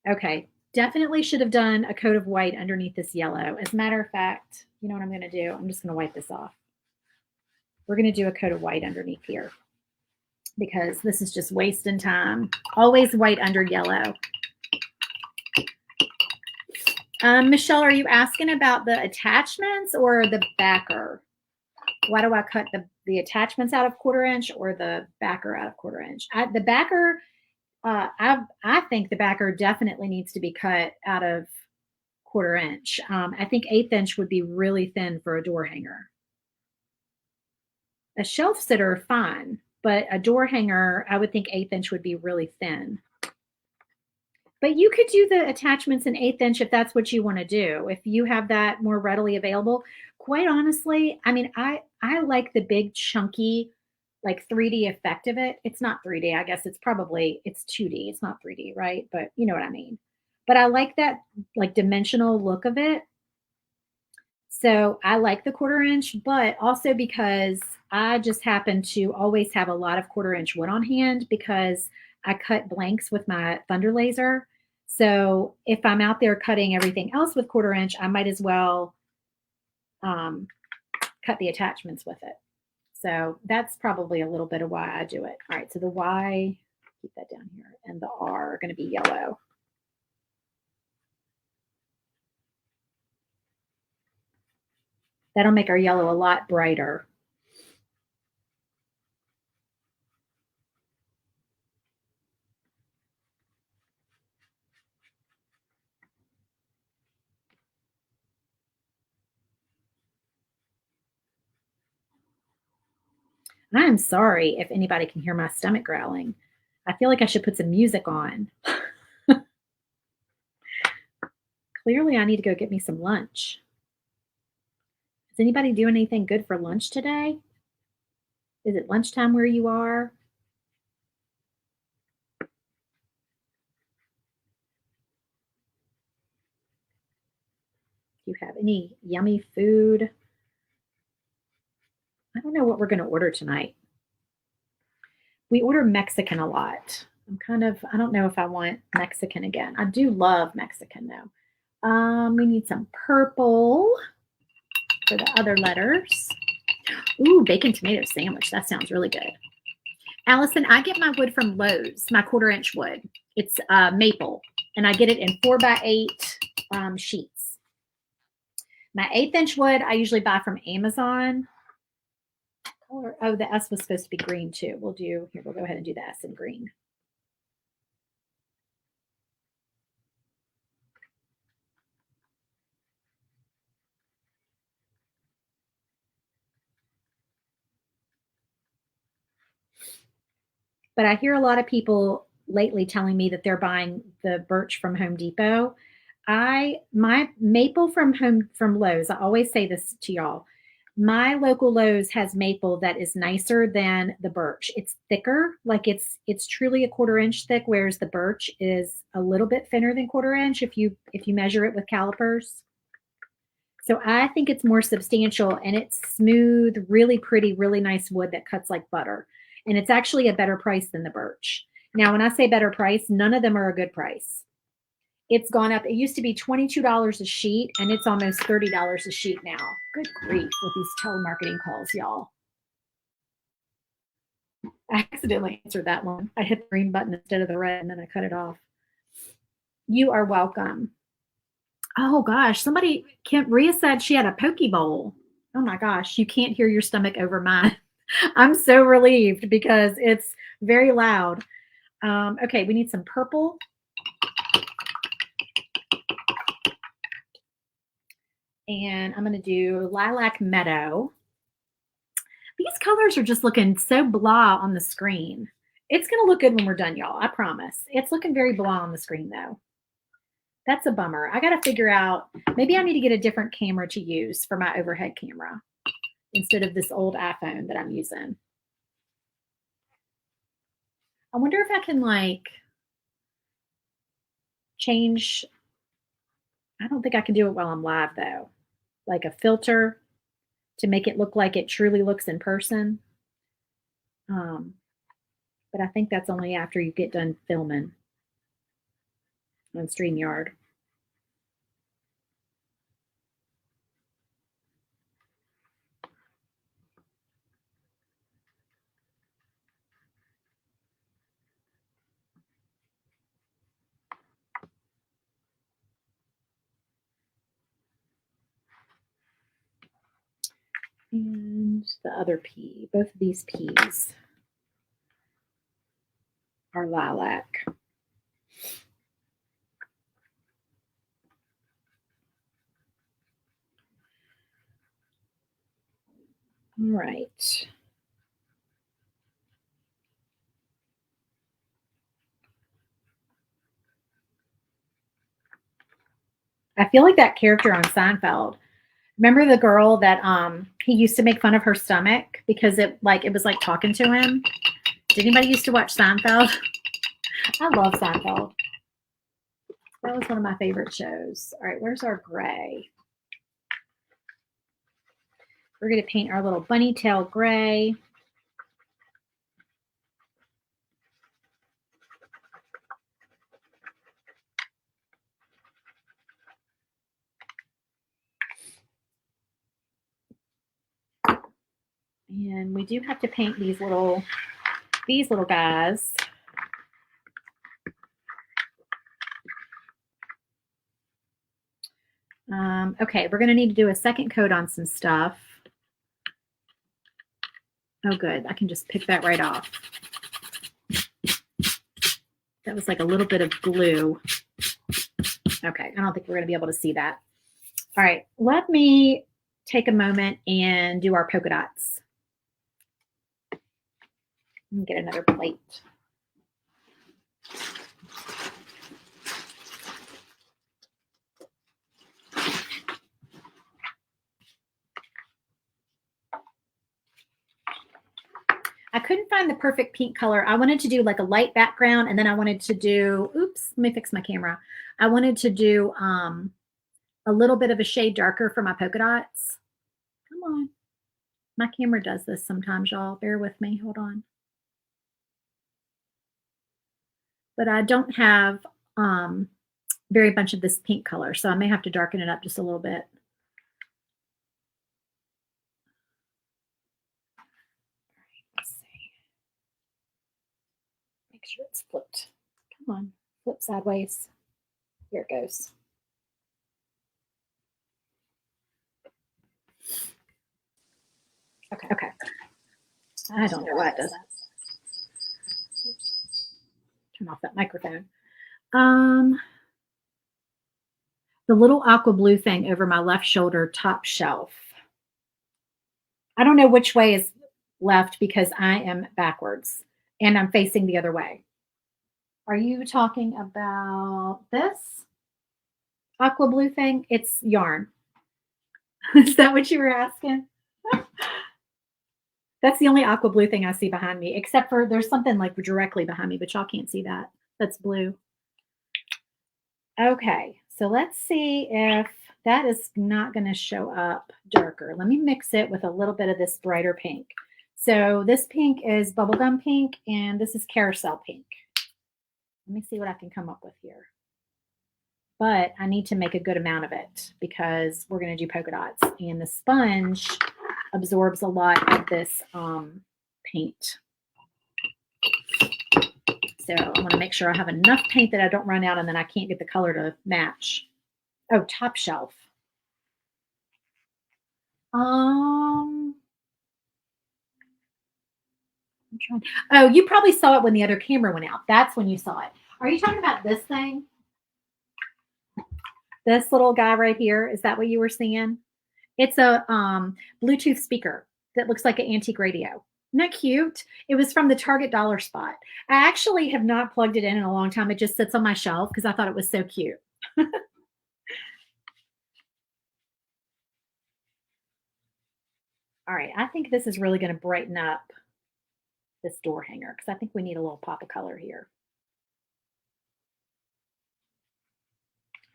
Okay, definitely should have done a coat of white underneath this yellow. As a matter of fact, you know what I'm going to do? I'm just going to wipe this off. We're going to do a coat of white underneath here because this is just wasting time. Always white under yellow. Michelle, are you asking about the attachments or the backer? Why do I cut the attachments out of 1/4 inch or the backer out of 1/4 inch? The backer I think the backer definitely needs to be cut out of 1/4 inch. I think 1/8 inch would be really thin for a door hanger. A shelf sitter, fine, but a door hanger, I would think 1/8 inch would be really thin. But you could do the attachments in 1/8 inch if that's what you want to do. If you have that more readily available. Quite honestly, I mean, I like the big chunky like 3D effect of it. It's not 3D. I guess it's 2D. It's not 3D, right? But you know what I mean. But I like that like dimensional look of it. So I like the 1/4 inch, but also because I just happen to always have a lot of 1/4 inch wood on hand because I cut blanks with my Thunder laser. So if I'm out there cutting everything else with 1/4 inch, I might as well um, cut the attachments with it. So that's probably a little bit of why I do it. All right, so the Y, keep that down here, and the R are going to be yellow. That'll make our yellow a lot brighter. I'm sorry if anybody can hear my stomach growling. I feel like I should put some music on. Clearly, I need to go get me some lunch. Is anybody doing anything good for lunch today? Is it lunchtime where you are? Do you have any yummy food? I don't know what we're going to order tonight. We order Mexican a lot. I don't know if I want Mexican again. I do love Mexican though. We need some purple for the other letters. Ooh, bacon tomato sandwich. That sounds really good. Allison, I get my wood from Lowe's, my 1/4 inch wood. It's maple, and I get it in 4x8 sheets. My 1/8 inch wood, I usually buy from Amazon. Oh, the S was supposed to be green too. We'll go ahead and do the S in green. But I hear a lot of people lately telling me that they're buying the birch from Home Depot. My maple from Lowe's. I always say this to y'all. My local Lowe's has maple that is nicer than the birch. It's thicker, like it's truly a 1/4 inch thick, whereas the birch is a little bit thinner than 1/4 inch if you measure it with calipers. So I think it's more substantial and it's smooth, really pretty, really nice wood that cuts like butter. And it's actually a better price than the birch. Now, when I say better price, none of them are a good price. It's gone up. It used to be $22 a sheet and it's almost $30 a sheet now. Good grief with these telemarketing calls, y'all. I accidentally answered that one. I hit the green button instead of the red and then I cut it off. You are welcome. Oh gosh, Ria said she had a poke bowl. Oh my gosh, you can't hear your stomach over mine. I'm so relieved because it's very loud. Okay, we need some purple. And I'm going to do lilac meadow. These colors are just looking so blah on the screen. It's going to look good when we're done, y'all. I promise. It's looking very blah on the screen, though. That's a bummer. I got to figure out, maybe I need to get a different camera to use for my overhead camera instead of this old iPhone that I'm using. I wonder if I can like change. I don't think I can do it while I'm live though. Like a filter to make it look like it truly looks in person. But I think that's only after you get done filming on StreamYard. And the other pea, both of these peas our lilac. All right. I feel like that character on Seinfeld. Remember the girl that he used to make fun of her stomach because it was like talking to him? Did anybody used to watch Seinfeld? I love Seinfeld. That was one of my favorite shows. All right, where's our gray? We're going to paint our little bunny tail gray. And we do have to paint these little guys. Okay, we're going to need to do a second coat on some stuff. Oh, good. I can just pick that right off. That was like a little bit of glue. Okay, I don't think we're going to be able to see that. All right, let me take a moment and do our polka dots. Let me get another plate. I couldn't find the perfect pink color. I wanted to do like a light background, and then I wanted to do, oops, let me fix my camera. I wanted to do a little bit of a shade darker for my polka dots. Come on. My camera does this sometimes, y'all. Bear with me. Hold on. But I don't have very much of this pink color, so I may have to darken it up just a little bit. Let's see. Make sure it's flipped. Come on, flip sideways. Here it goes. Okay. I don't know why it does that. Turn off that microphone. The little aqua blue thing over my left shoulder top shelf. I don't know which way is left because I am backwards and I'm facing the other way. Are you talking about this aqua blue thing? It's yarn. Is that what you were asking? That's the only aqua blue thing I see behind me, except for there's something like directly behind me, but y'all can't see that. That's blue. Okay, so let's see if that is not going to show up darker. Let me mix it with a little bit of this brighter pink. So this pink is bubblegum pink, and this is carousel pink. Let me see what I can come up with here. But I need to make a good amount of it because we're going to do polka dots, and the sponge absorbs a lot of this paint. So I want to make sure I have enough paint that I don't run out and then I can't get the color to match. Oh, top shelf. I'm trying. Oh, you probably saw it when the other camera went out. That's when you saw it. Are you talking about this thing? This little guy right here? Is that what you were seeing? It's a Bluetooth speaker that looks like an antique radio. Isn't that cute? It was from the Target dollar spot. I actually have not plugged it in a long time. It just sits on my shelf because I thought it was so cute. All right, I think this is really going to brighten up this door hanger because I think we need a little pop of color here.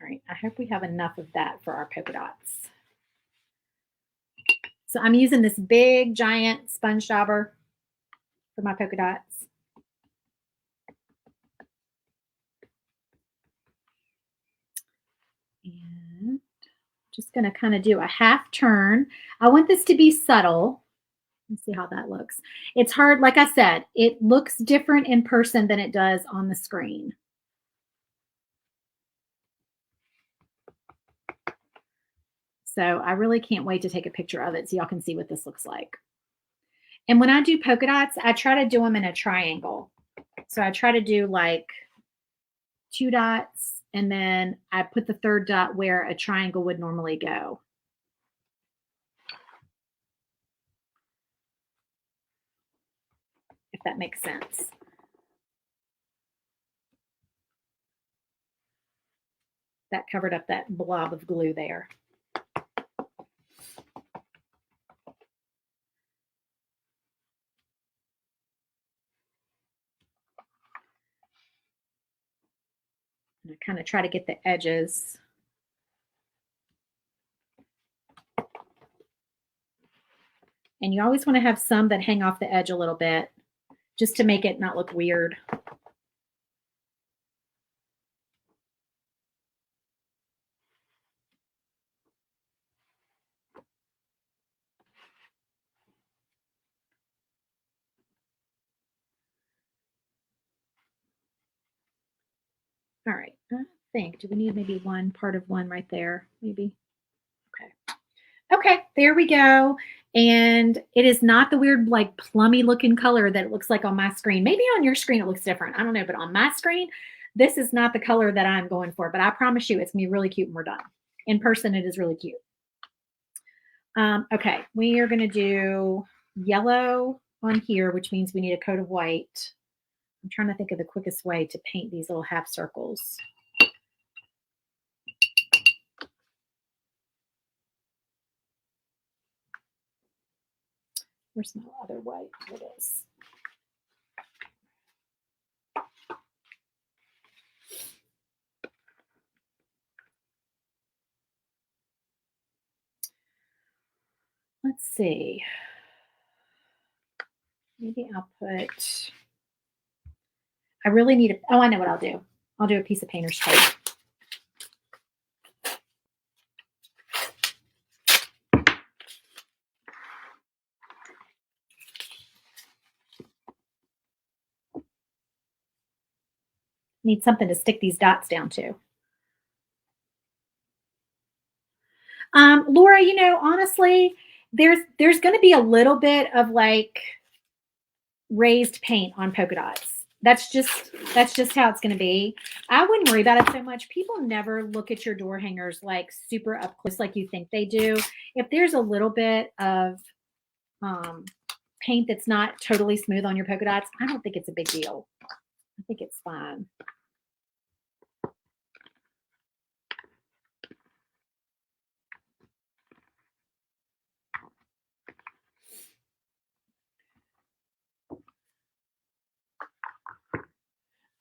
All right, I hope we have enough of that for our polka dots. So I'm using this big, giant sponge dauber for my polka dots. And just going to kind of do a half turn. I want this to be subtle. Let's see how that looks. It's hard. Like I said, it looks different in person than it does on the screen. So I really can't wait to take a picture of it so y'all can see what this looks like. And when I do polka dots, I try to do them in a triangle. So I try to do like 2 dots, and then I put the third dot where a triangle would normally go. If that makes sense. That covered up that blob of glue there. And I kind of try to get the edges. And you always want to have some that hang off the edge a little bit, just to make it not look weird. All right, I think, do we need maybe one part of one right there? Maybe. Okay. Okay, there we go. And it is not the weird, like plummy looking color that it looks like on my screen. Maybe on your screen it looks different. I don't know, but on my screen, this is not the color that I'm going for. But I promise you, it's gonna be really cute when we're done. In person, it is really cute. Okay, we are gonna do yellow on here, which means we need a coat of white. I'm trying to think of the quickest way to paint these little half circles. Where's my other white? Here it is. Let's see. Maybe I'll put, I really need oh, I know what I'll do. I'll do a piece of painter's tape. Need something to stick these dots down to. Laura, you know, honestly, there's going to be a little bit of like raised paint on polka dots. That's just how it's going to be. I wouldn't worry about it so much. People never look at your door hangers like super up close like you think they do. If there's a little bit of paint that's not totally smooth on your polka dots, I don't think it's a big deal. I think it's fine.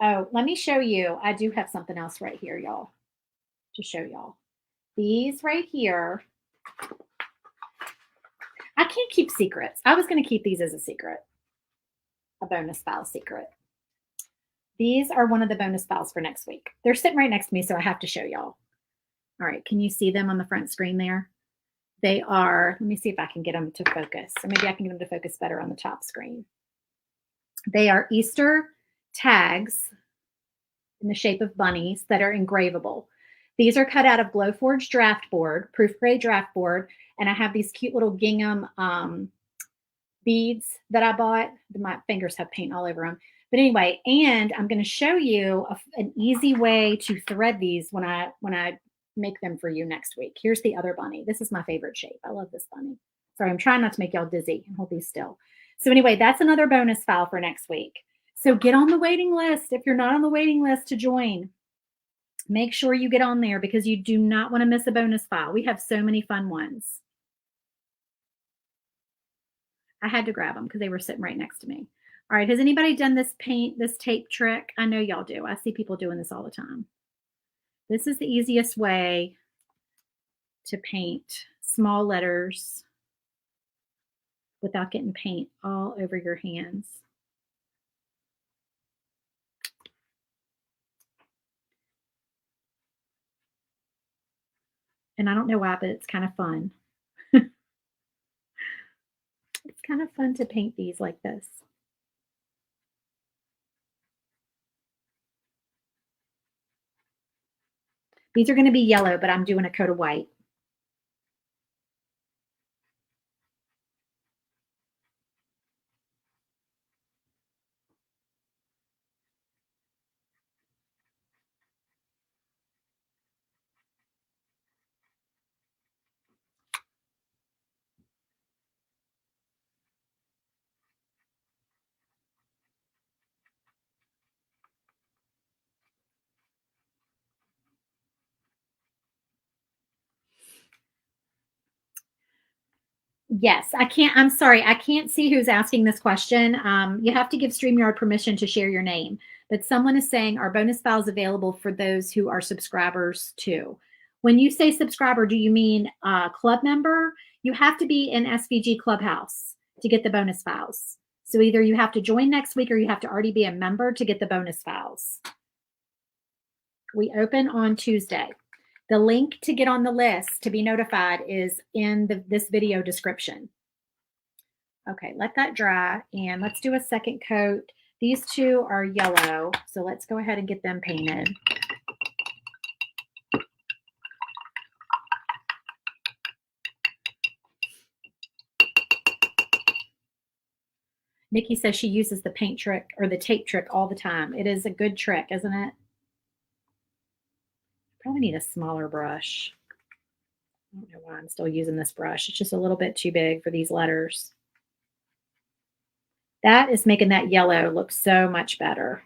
Oh, let me show you. I do have something else right here, y'all, to show y'all. These right here. I can't keep secrets. I was going to keep these as a secret, a bonus file secret. These are one of the bonus files for next week. They're sitting right next to me, so I have to show y'all. All right, can you see them on the front screen there? They are, let me see if I can get them to focus, or maybe I can get them to focus better on the top screen. They are Easter tags in the shape of bunnies that are engravable. These are cut out of Glowforge draft board, proof grade draft board, and I have these cute little gingham beads that I bought. My fingers have paint all over them. But anyway, and I'm going to show you an easy way to thread these when I make them for you next week. Here's the other bunny. This is my favorite shape. I love this bunny. Sorry, I'm trying not to make y'all dizzy and hold these still. So anyway, that's another bonus file for next week. So get on the waiting list. If you're not on the waiting list to join, make sure you get on there because you do not want to miss a bonus file. We have so many fun ones. I had to grab them because they were sitting right next to me. All right, has anybody done this tape trick? I know y'all do. I see people doing this all the time. This is the easiest way to paint small letters without getting paint all over your hands. And I don't know why, but it's kind of fun. It's kind of fun to paint these like this. These are going to be yellow, but I'm doing a coat of white. Yes, I can't. I'm sorry. I can't see who's asking this question. You have to give StreamYard permission to share your name. But someone is saying, are bonus files available for those who are subscribers too? When you say subscriber, do you mean club member? You have to be in SVG Clubhouse to get the bonus files. So either you have to join next week or you have to already be a member to get the bonus files. We open on Tuesday. The link to get on the list to be notified is in this video description. Okay, let that dry and let's do a second coat. These two are yellow, so let's go ahead and get them painted. Nikki says she uses the paint trick or the tape trick all the time. It is a good trick, isn't it? Probably need a smaller brush. I don't know why I'm still using this brush. It's just a little bit too big for these letters. That is making that yellow look so much better.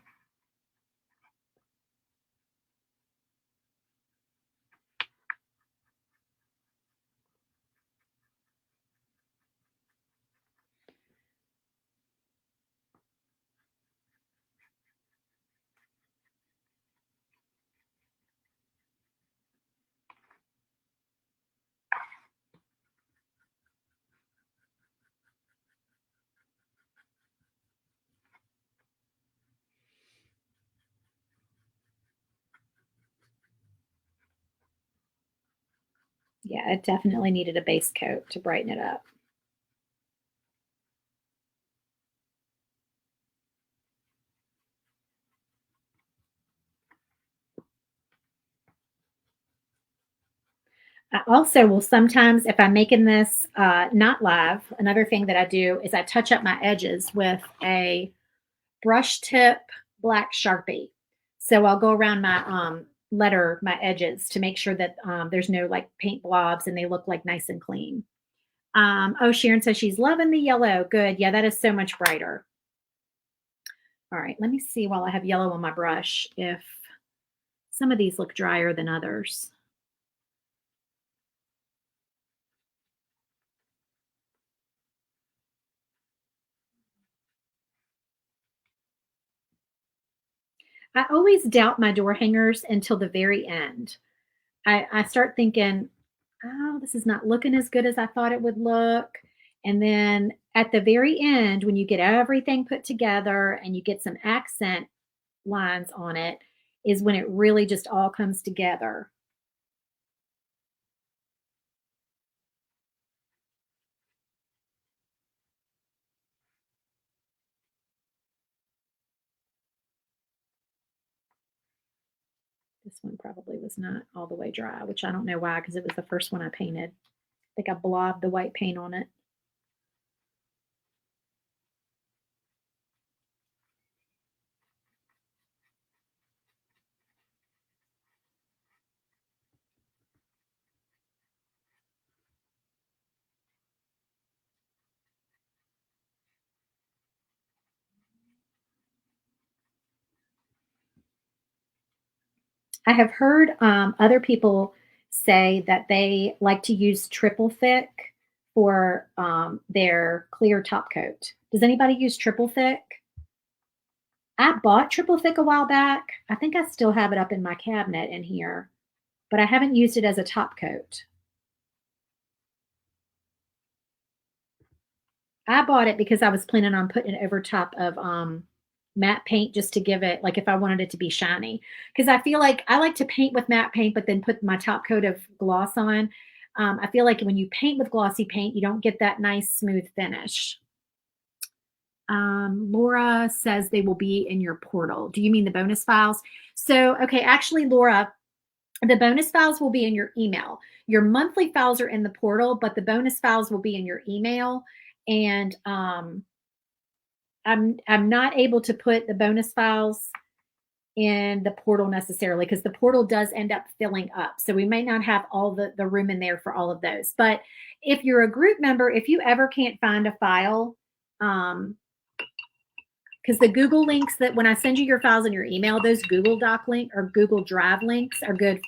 Yeah, it definitely needed a base coat to brighten it up. I also will sometimes, if I'm making this not live, another thing that I do is I touch up my edges with a brush tip black Sharpie. So I'll go around my my edges to make sure that there's no like paint blobs and they look like nice and clean. Oh, Sharon says she's loving the yellow. Good. Yeah, that is so much brighter. All right, let me see while I have yellow on my brush if some of these look drier than others. I always doubt my door hangers until the very end. I start thinking, oh, this is not looking as good as I thought it would look. And then at the very end, when you get everything put together and you get some accent lines on it, is when it really just all comes together. This one probably was not all the way dry, which I don't know why, because it was the first one I painted. I think I blobbed the white paint on it. I have heard other people say that they like to use triple thick for their clear top coat. Does anybody use triple thick? I bought triple thick a while back. I think I still have it up in my cabinet in here, but I haven't used it as a top coat. I bought it because I was planning on putting it over top of matte paint just to give it, like if I wanted it to be shiny. Because I feel like I like to paint with matte paint, but then put my top coat of gloss on. I feel like when you paint with glossy paint, you don't get that nice smooth finish. Laura says they will be in your portal. Do you mean the bonus files? So, okay, actually, Laura, the bonus files will be in your email. Your monthly files are in the portal, but the bonus files will be in your email. And I'm not able to put the bonus files in the portal necessarily because the portal does end up filling up. So we may not have all the room in there for all of those. But if you're a group member, if you ever can't find a file, because the Google links that when I send you your files in your email, those Google Doc link or Google Drive links are good.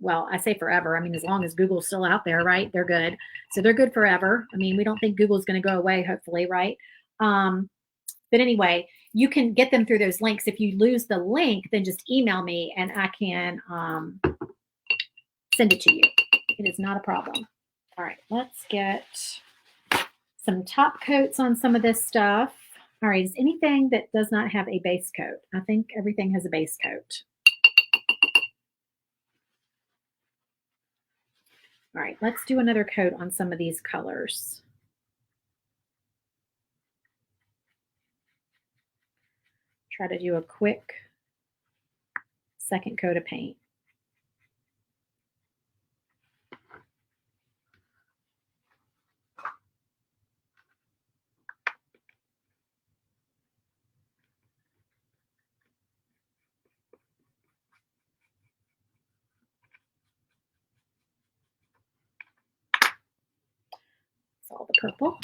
well, I say forever. I mean, as long as Google's still out there, right? They're good. So they're good forever. I mean, we don't think Google's going to go away, hopefully, right? But anyway, you can get them through those links. If you lose the link, then just email me and I can send it to you. It is not a problem. All right, let's get some top coats on some of this stuff. All right, is anything that does not have a base coat? I think everything has a base coat. All right, let's do another coat on some of these colors. Try to do a quick second coat of paint. All the purple.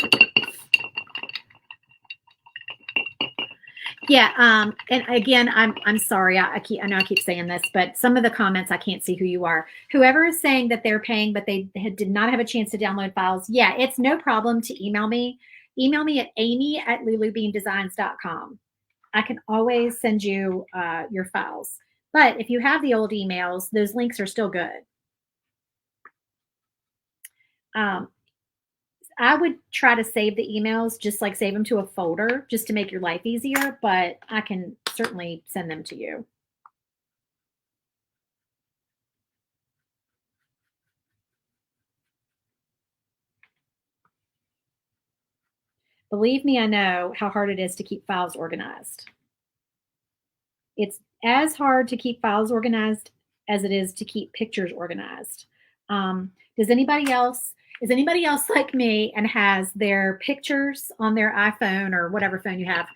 Yeah, and again, I'm sorry. I know I keep saying this, but some of the comments I can't see who you are. Whoever is saying that they're paying, but they did not have a chance to download files. Yeah, it's no problem to email me. Email me at amy@lulubeandesigns.com. I can always send you your files. But if you have the old emails, those links are still good. I would try to save the emails, just like save them to a folder just to make your life easier, but I can certainly send them to you. Believe me, I know how hard it is to keep files organized. It's as hard to keep files organized as it is to keep pictures organized. Is anybody else like me and has their pictures on their iPhone or whatever phone you have?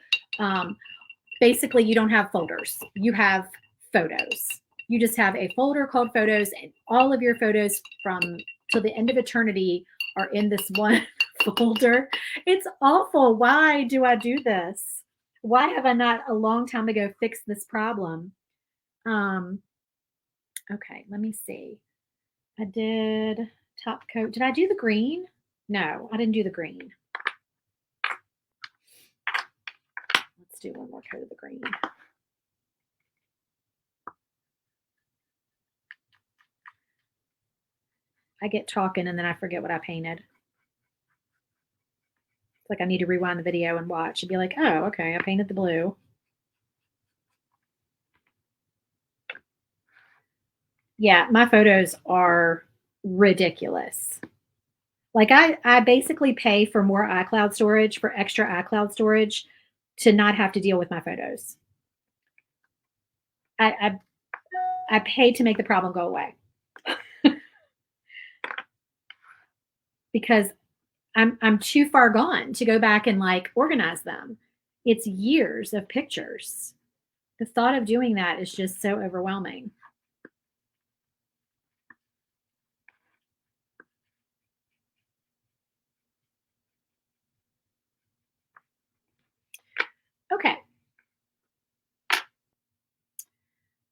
Basically, you don't have folders. You have photos. You just have a folder called photos, and all of your photos from till the end of eternity are in this one folder. It's awful. Why do I do this? Why have I not a long time ago fixed this problem? Okay, let me see. I did top coat. Did I do the green? No, I didn't do the green. Let's do one more coat of the green. I get talking and then I forget what I painted. It's like I need to rewind the video and watch and be like, oh, okay, I painted the blue. Yeah, my photos are ridiculous. Like I basically pay for more iCloud storage, for extra iCloud storage, to not have to deal with my photos. I pay to make the problem go away. Because I'm too far gone to go back and like organize them. It's years of pictures. The thought of doing that is just so overwhelming. Okay.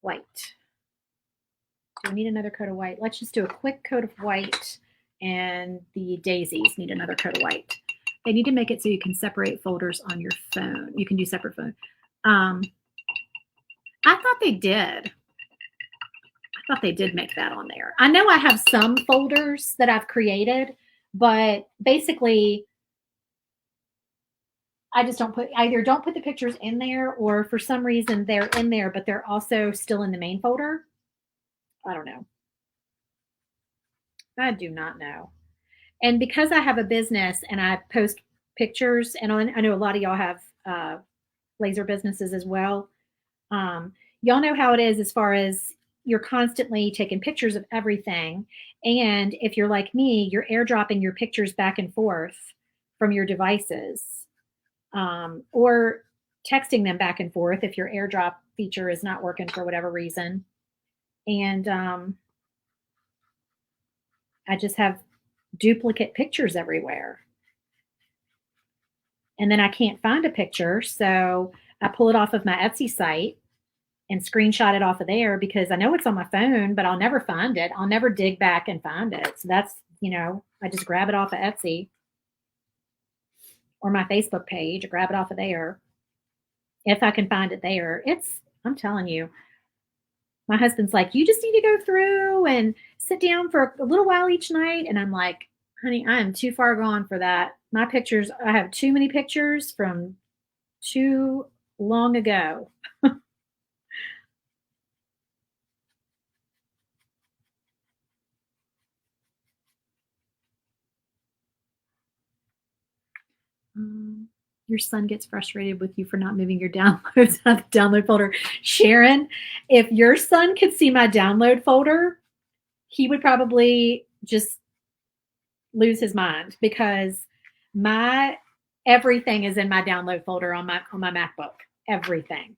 White. Do we need another coat of white? Let's just do a quick coat of white, and the daisies need another coat of white. They need to make it so you can separate folders on your phone. You can do separate phone. I thought they did. I thought they did make that on there. I know I have some folders that I've created, but basically I just don't put the pictures in there, or for some reason they're in there, but they're also still in the main folder. I don't know. I do not know. And because I have a business and I post pictures, and I know a lot of y'all have laser businesses as well. Y'all know how it is as far as you're constantly taking pictures of everything. And if you're like me, you're airdropping your pictures back and forth from your devices, or texting them back and forth if your airdrop feature is not working for whatever reason. And I just have duplicate pictures everywhere. And then I can't find a picture, so I pull it off of my Etsy site and screenshot it off of there because I know it's on my phone, but I'll never find it. I'll never dig back and find it. So that's, I just grab it off of Etsy or my Facebook page, grab it off of there. If I can find it there, I'm telling you, my husband's like, you just need to go through and sit down for a little while each night. And I'm like, honey, I am too far gone for that. My pictures, I have too many pictures from too long ago. Your son gets frustrated with you for not moving your downloads out of the download folder. Sharon, if your son could see my download folder, he would probably just lose his mind because my everything is in my download folder on my MacBook. Everything.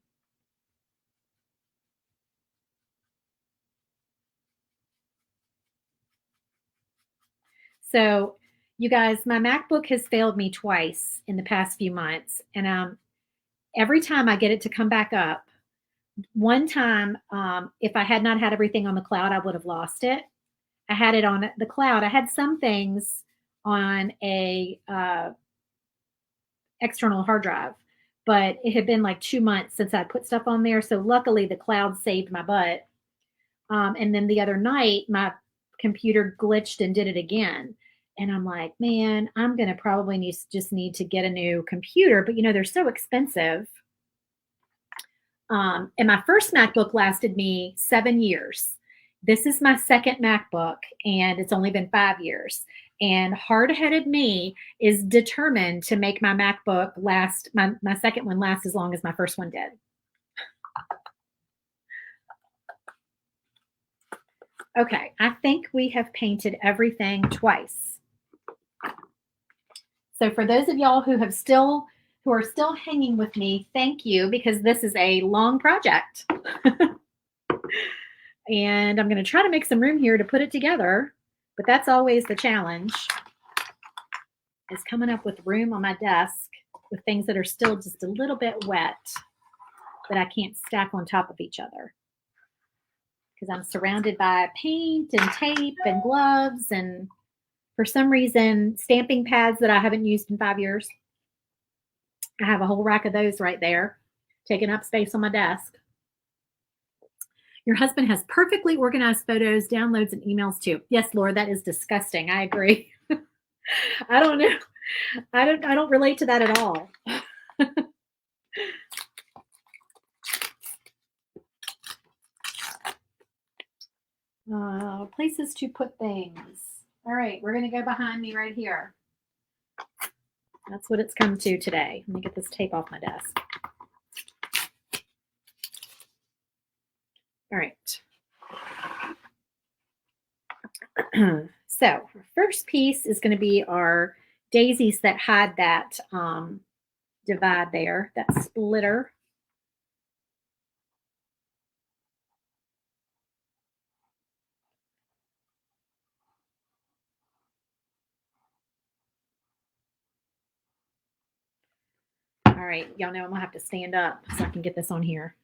So, you guys, my MacBook has failed me twice in the past few months, and every time I get it to come back up. One time, if I had not had everything on the cloud, I would have lost it. I had it on the cloud. I had some things on a external hard drive, but it had been like 2 months since I put stuff on there. So luckily, the cloud saved my butt. And then the other night, my computer glitched and did it again. And I'm like, man, I'm going to probably just need to get a new computer. But, they're so expensive. And my first MacBook lasted me 7 years. This is my second MacBook, and it's only been 5 years. And hard-headed me is determined to make my MacBook last, my second one last as long as my first one did. Okay, I think we have painted everything twice. So for those of y'all who are still hanging with me, thank you, because this is a long project. And I'm going to try to make some room here to put it together, but that's always the challenge, is coming up with room on my desk with things that are still just a little bit wet that I can't stack on top of each other. Because I'm surrounded by paint and tape and gloves and, for some reason, stamping pads that I haven't used in 5 years. I have a whole rack of those right there, taking up space on my desk. Your husband has perfectly organized photos, downloads, and emails too. Yes, Laura, that is disgusting. I agree. I don't know. I don't relate to that at all. Places to put things. All right, we're going to go behind me right here. That's what it's come to today. Let me get this tape off my desk. All right. So our first piece is going to be our daisies that had that divide there, that splitter. All right, y'all know I'm going to have to stand up so I can get this on here.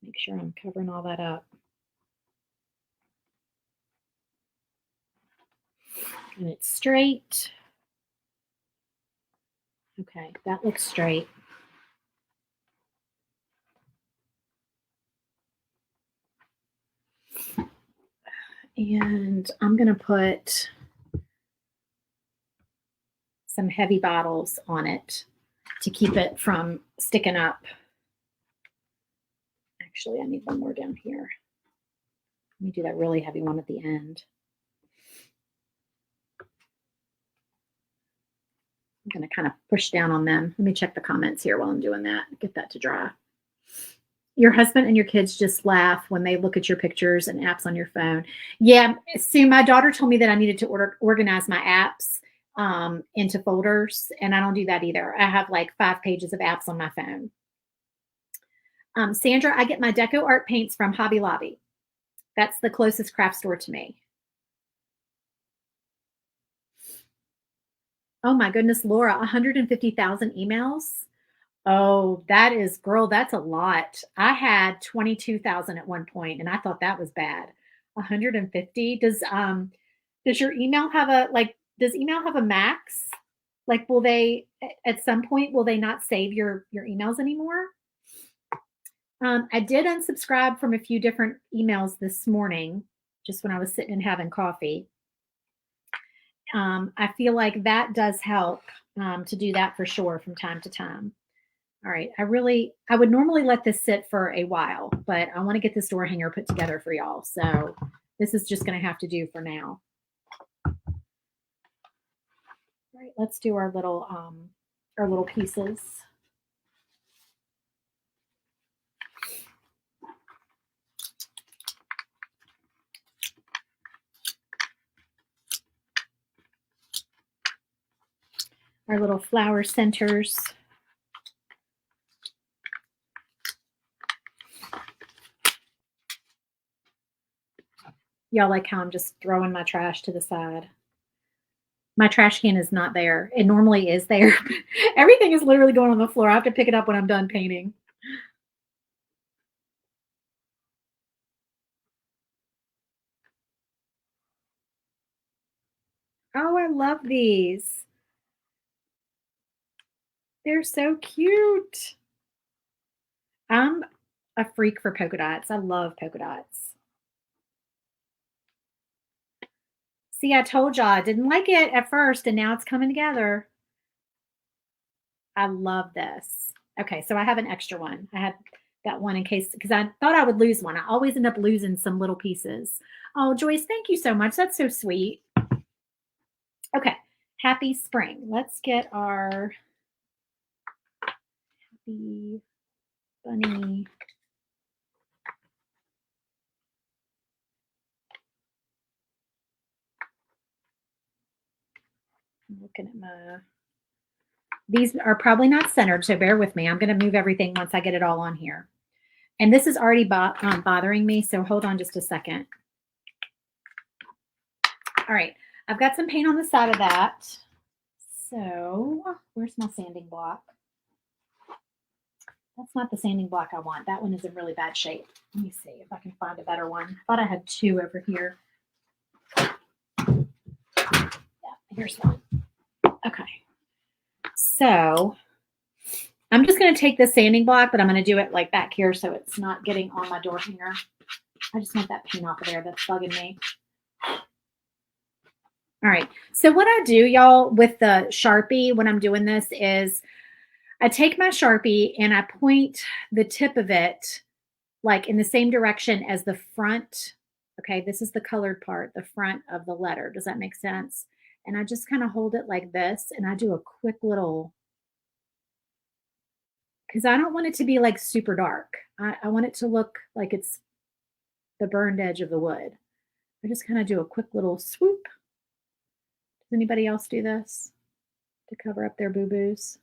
Make sure I'm covering all that up. And it's straight. Okay, that looks straight. And I'm going to put some heavy bottles on it to keep it from sticking up. Actually, I need one more down here. Let me do that really heavy one at the end. I'm going to kind of push down on them. Let me check the comments here while I'm doing that. Get that to dry. Your husband and your kids just laugh when they look at your pictures and apps on your phone. Yeah, Sue, my daughter told me that I needed to organize my apps into folders, and I don't do that either. I have like 5 pages of apps on my phone. Sandra, I get my deco art paints from Hobby Lobby. That's the closest craft store to me. Oh my goodness, Laura, 150,000 emails. Oh, that is girl, that's a lot. I had 22,000 at one point and I thought that was bad. 150. Does your email have a like does email have a max? Like will they at some point will they not save your emails anymore? I did unsubscribe from a few different emails this morning just when I was sitting and having coffee. I feel like that does help to do that for sure from time to time. All right. I would normally let this sit for a while, but I want to get this door hanger put together for y'all. So this is just going to have to do for now. All right. Let's do our little pieces. Our little flower centers. Y'all like how I'm just throwing my trash to the side. My trash can is not there. It normally is there. Everything is literally going on the floor. I have to pick it up when I'm done painting. Oh, I love these. They're so cute. I'm a freak for polka dots. I love polka dots. See, I told y'all I didn't like it at first, and now it's coming together. I love this. Okay, so I have an extra one. I had that one in case because I thought I would lose one. I always end up losing some little pieces. Oh, Joyce, thank you so much. That's so sweet. Okay, happy spring. Let's get our happy bunny. I'm looking at my. These are probably not centered, so bear with me. I'm going to move everything once I get it all on here. And this is already bothering me, so hold on just a second. All right, I've got some paint on the side of that. So where's my sanding block? That's not the sanding block I want. That one is in really bad shape. Let me see if I can find a better one. I thought I had two over here. Yeah, here's one. Okay. So I'm just going to take this sanding block, but I'm going to do it like back here so it's not getting on my door hanger. I just want that paint off of there that's bugging me. All right. So what I do, y'all, with the Sharpie when I'm doing this is I take my Sharpie and I point the tip of it like in the same direction as the front. Okay, this is the colored part, the front of the letter. Does that make sense? And I just kind of hold it like this and I do a quick little, because I don't want it to be like super dark. I want it to look like it's the burned edge of the wood. I just kind of do a quick little swoop. Does anybody else do this to cover up their boo-boos?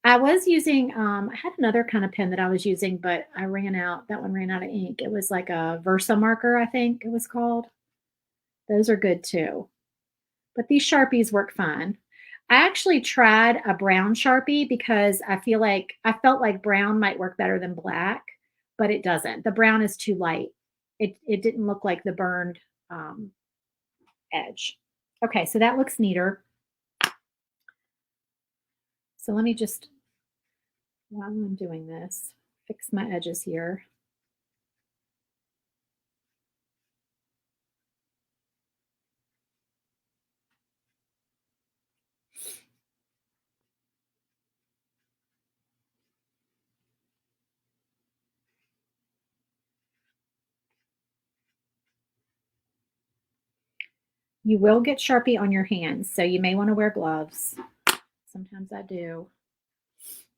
I was using, I had another kind of pen that I was using, but I ran out. That one ran out of ink. It was like a Versa marker, I think it was called. Those are good too. But these Sharpies work fine. I actually tried a brown Sharpie because I felt like brown might work better than black, but it doesn't. The brown is too light. It didn't look like the burned edge. Okay, so that looks neater. So let me just, while I'm doing this, fix my edges here. You will get Sharpie on your hands, so you may want to wear gloves. Sometimes I do.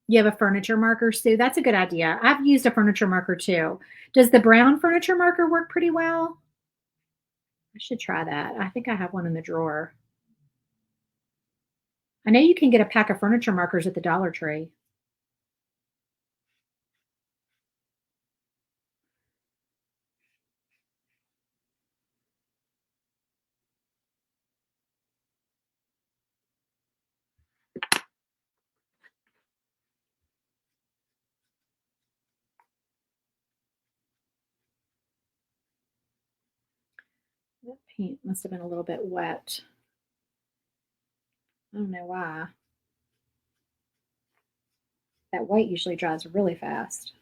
You have a furniture marker, Sue? That's a good idea. I've used a furniture marker too. Does the brown furniture marker work pretty well? I should try that. I think I have one in the drawer. I know you can get a pack of furniture markers at the Dollar Tree. That paint must have been a little bit wet. I don't know why. That white usually dries really fast.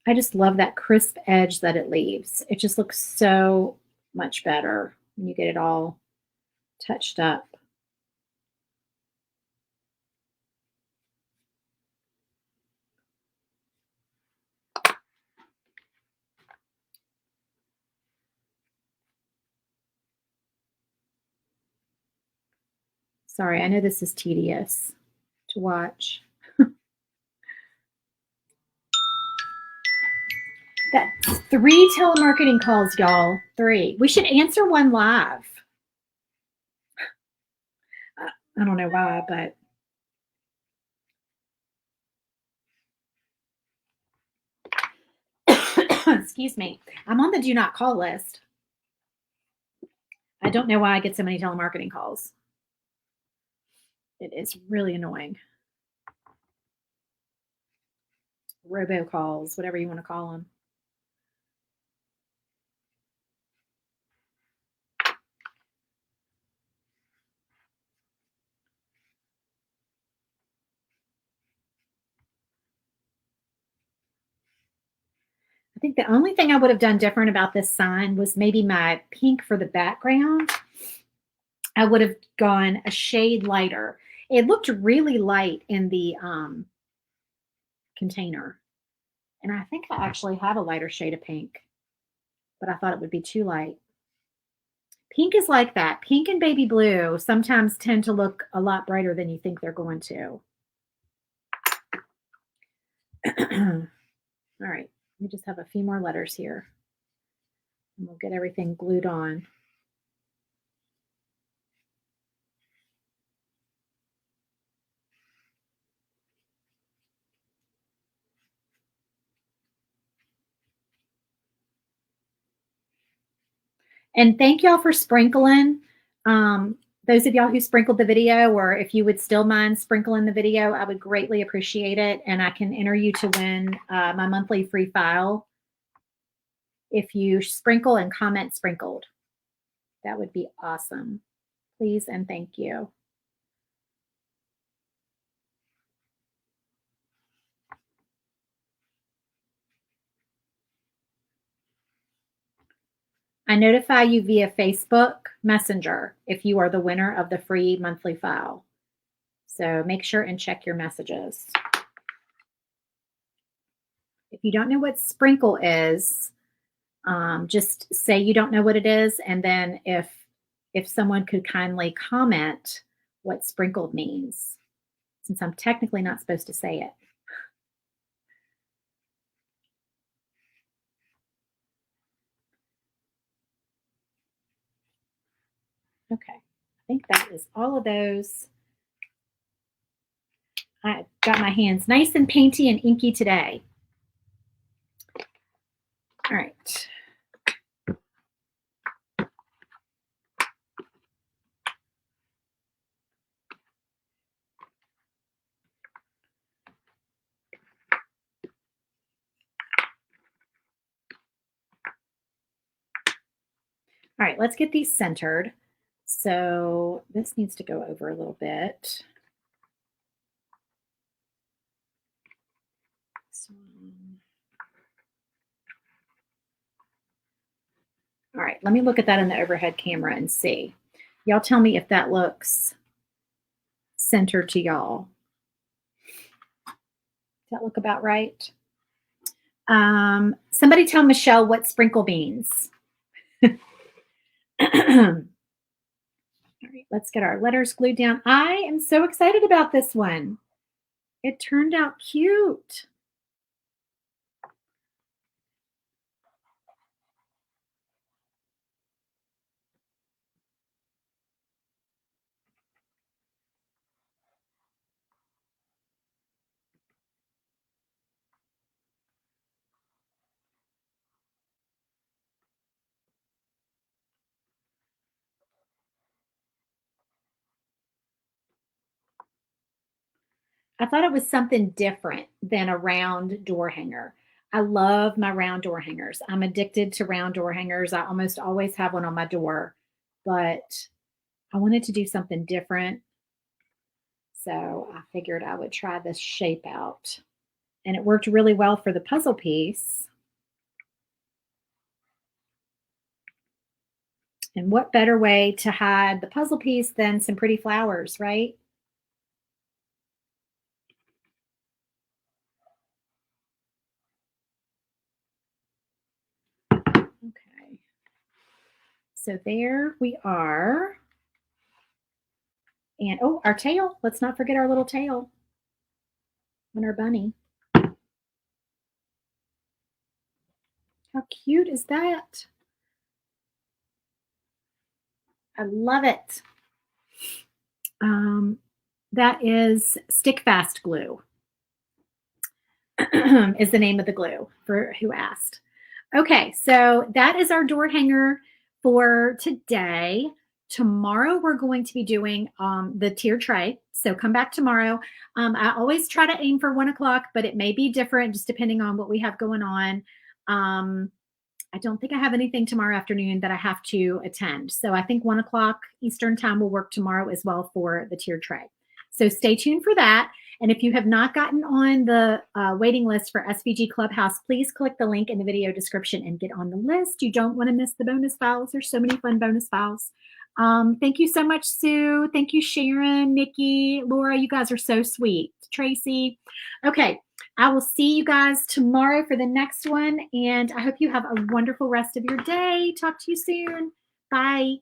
I just love that crisp edge that it leaves. It just looks so much better when you get it all touched up. Sorry, I know this is tedious to watch. That's 3 telemarketing calls, y'all. 3. We should answer one live. I don't know why, but excuse me. I'm on the do not call list. I don't know why I get so many telemarketing calls. It is really annoying. Robocalls, whatever you want to call them. I think the only thing I would have done different about this sign was maybe my pink for the background. I would have gone a shade lighter. It looked really light in the container. And I think I actually have a lighter shade of pink, but I thought it would be too light. Pink is like that. Pink and baby blue sometimes tend to look a lot brighter than you think they're going to. All right, we just have a few more letters here. And we'll get everything glued on. And thank y'all for sprinkling. Those of y'all who sprinkled the video, or if you would still mind sprinkling the video, I would greatly appreciate it. And I can enter you to win my monthly free file if you sprinkle and comment sprinkled. That would be awesome. Please and thank you. I notify you via Facebook Messenger if you are the winner of the free monthly file. So make sure and check your messages. If you don't know what sprinkle is, just say you don't know what it is, and then if someone could kindly comment what sprinkled means, since I'm technically not supposed to say it. Okay, I think that is all of those. I got my hands nice and painty and inky today. All right. All right, let's get these centered. So this needs to go over a little bit. All right, let me look at that in the overhead camera and see. Y'all tell me if that looks centered to y'all. Does that look about right? Somebody tell Michelle what sprinkle means. All right, let's get our letters glued down. I am so excited about this one. It turned out cute. I thought it was something different than a round door hanger. I love my round door hangers. I'm addicted to round door hangers. I almost always have one on my door, but I wanted to do something different. So I figured I would try this shape out. And it worked really well for the puzzle piece. And what better way to hide the puzzle piece than some pretty flowers, right? Okay. So there we are. And oh, our tail. Let's not forget our little tail on our bunny. How cute is that? I love it. That is Stick Fast Glue is the name of the glue for who asked. Okay, so that is our door hanger for today. Tomorrow we're going to be doing the tier tray. So come back tomorrow. I always try to aim for 1 o'clock, but it may be different just depending on what we have going on. I don't think I have anything tomorrow afternoon that I have to attend. So I think 1 o'clock Eastern time will work tomorrow as well for the tier tray. So stay tuned for that. And if you have not gotten on the waiting list for SVG Clubhouse, please click the link in the video description and get on the list. You don't want to miss the bonus files. There's so many fun bonus files. Thank you so much, Sue. Thank you, Sharon, Nikki, Laura. You guys are so sweet. Tracy. Okay. I will see you guys tomorrow for the next one. And I hope you have a wonderful rest of your day. Talk to you soon. Bye.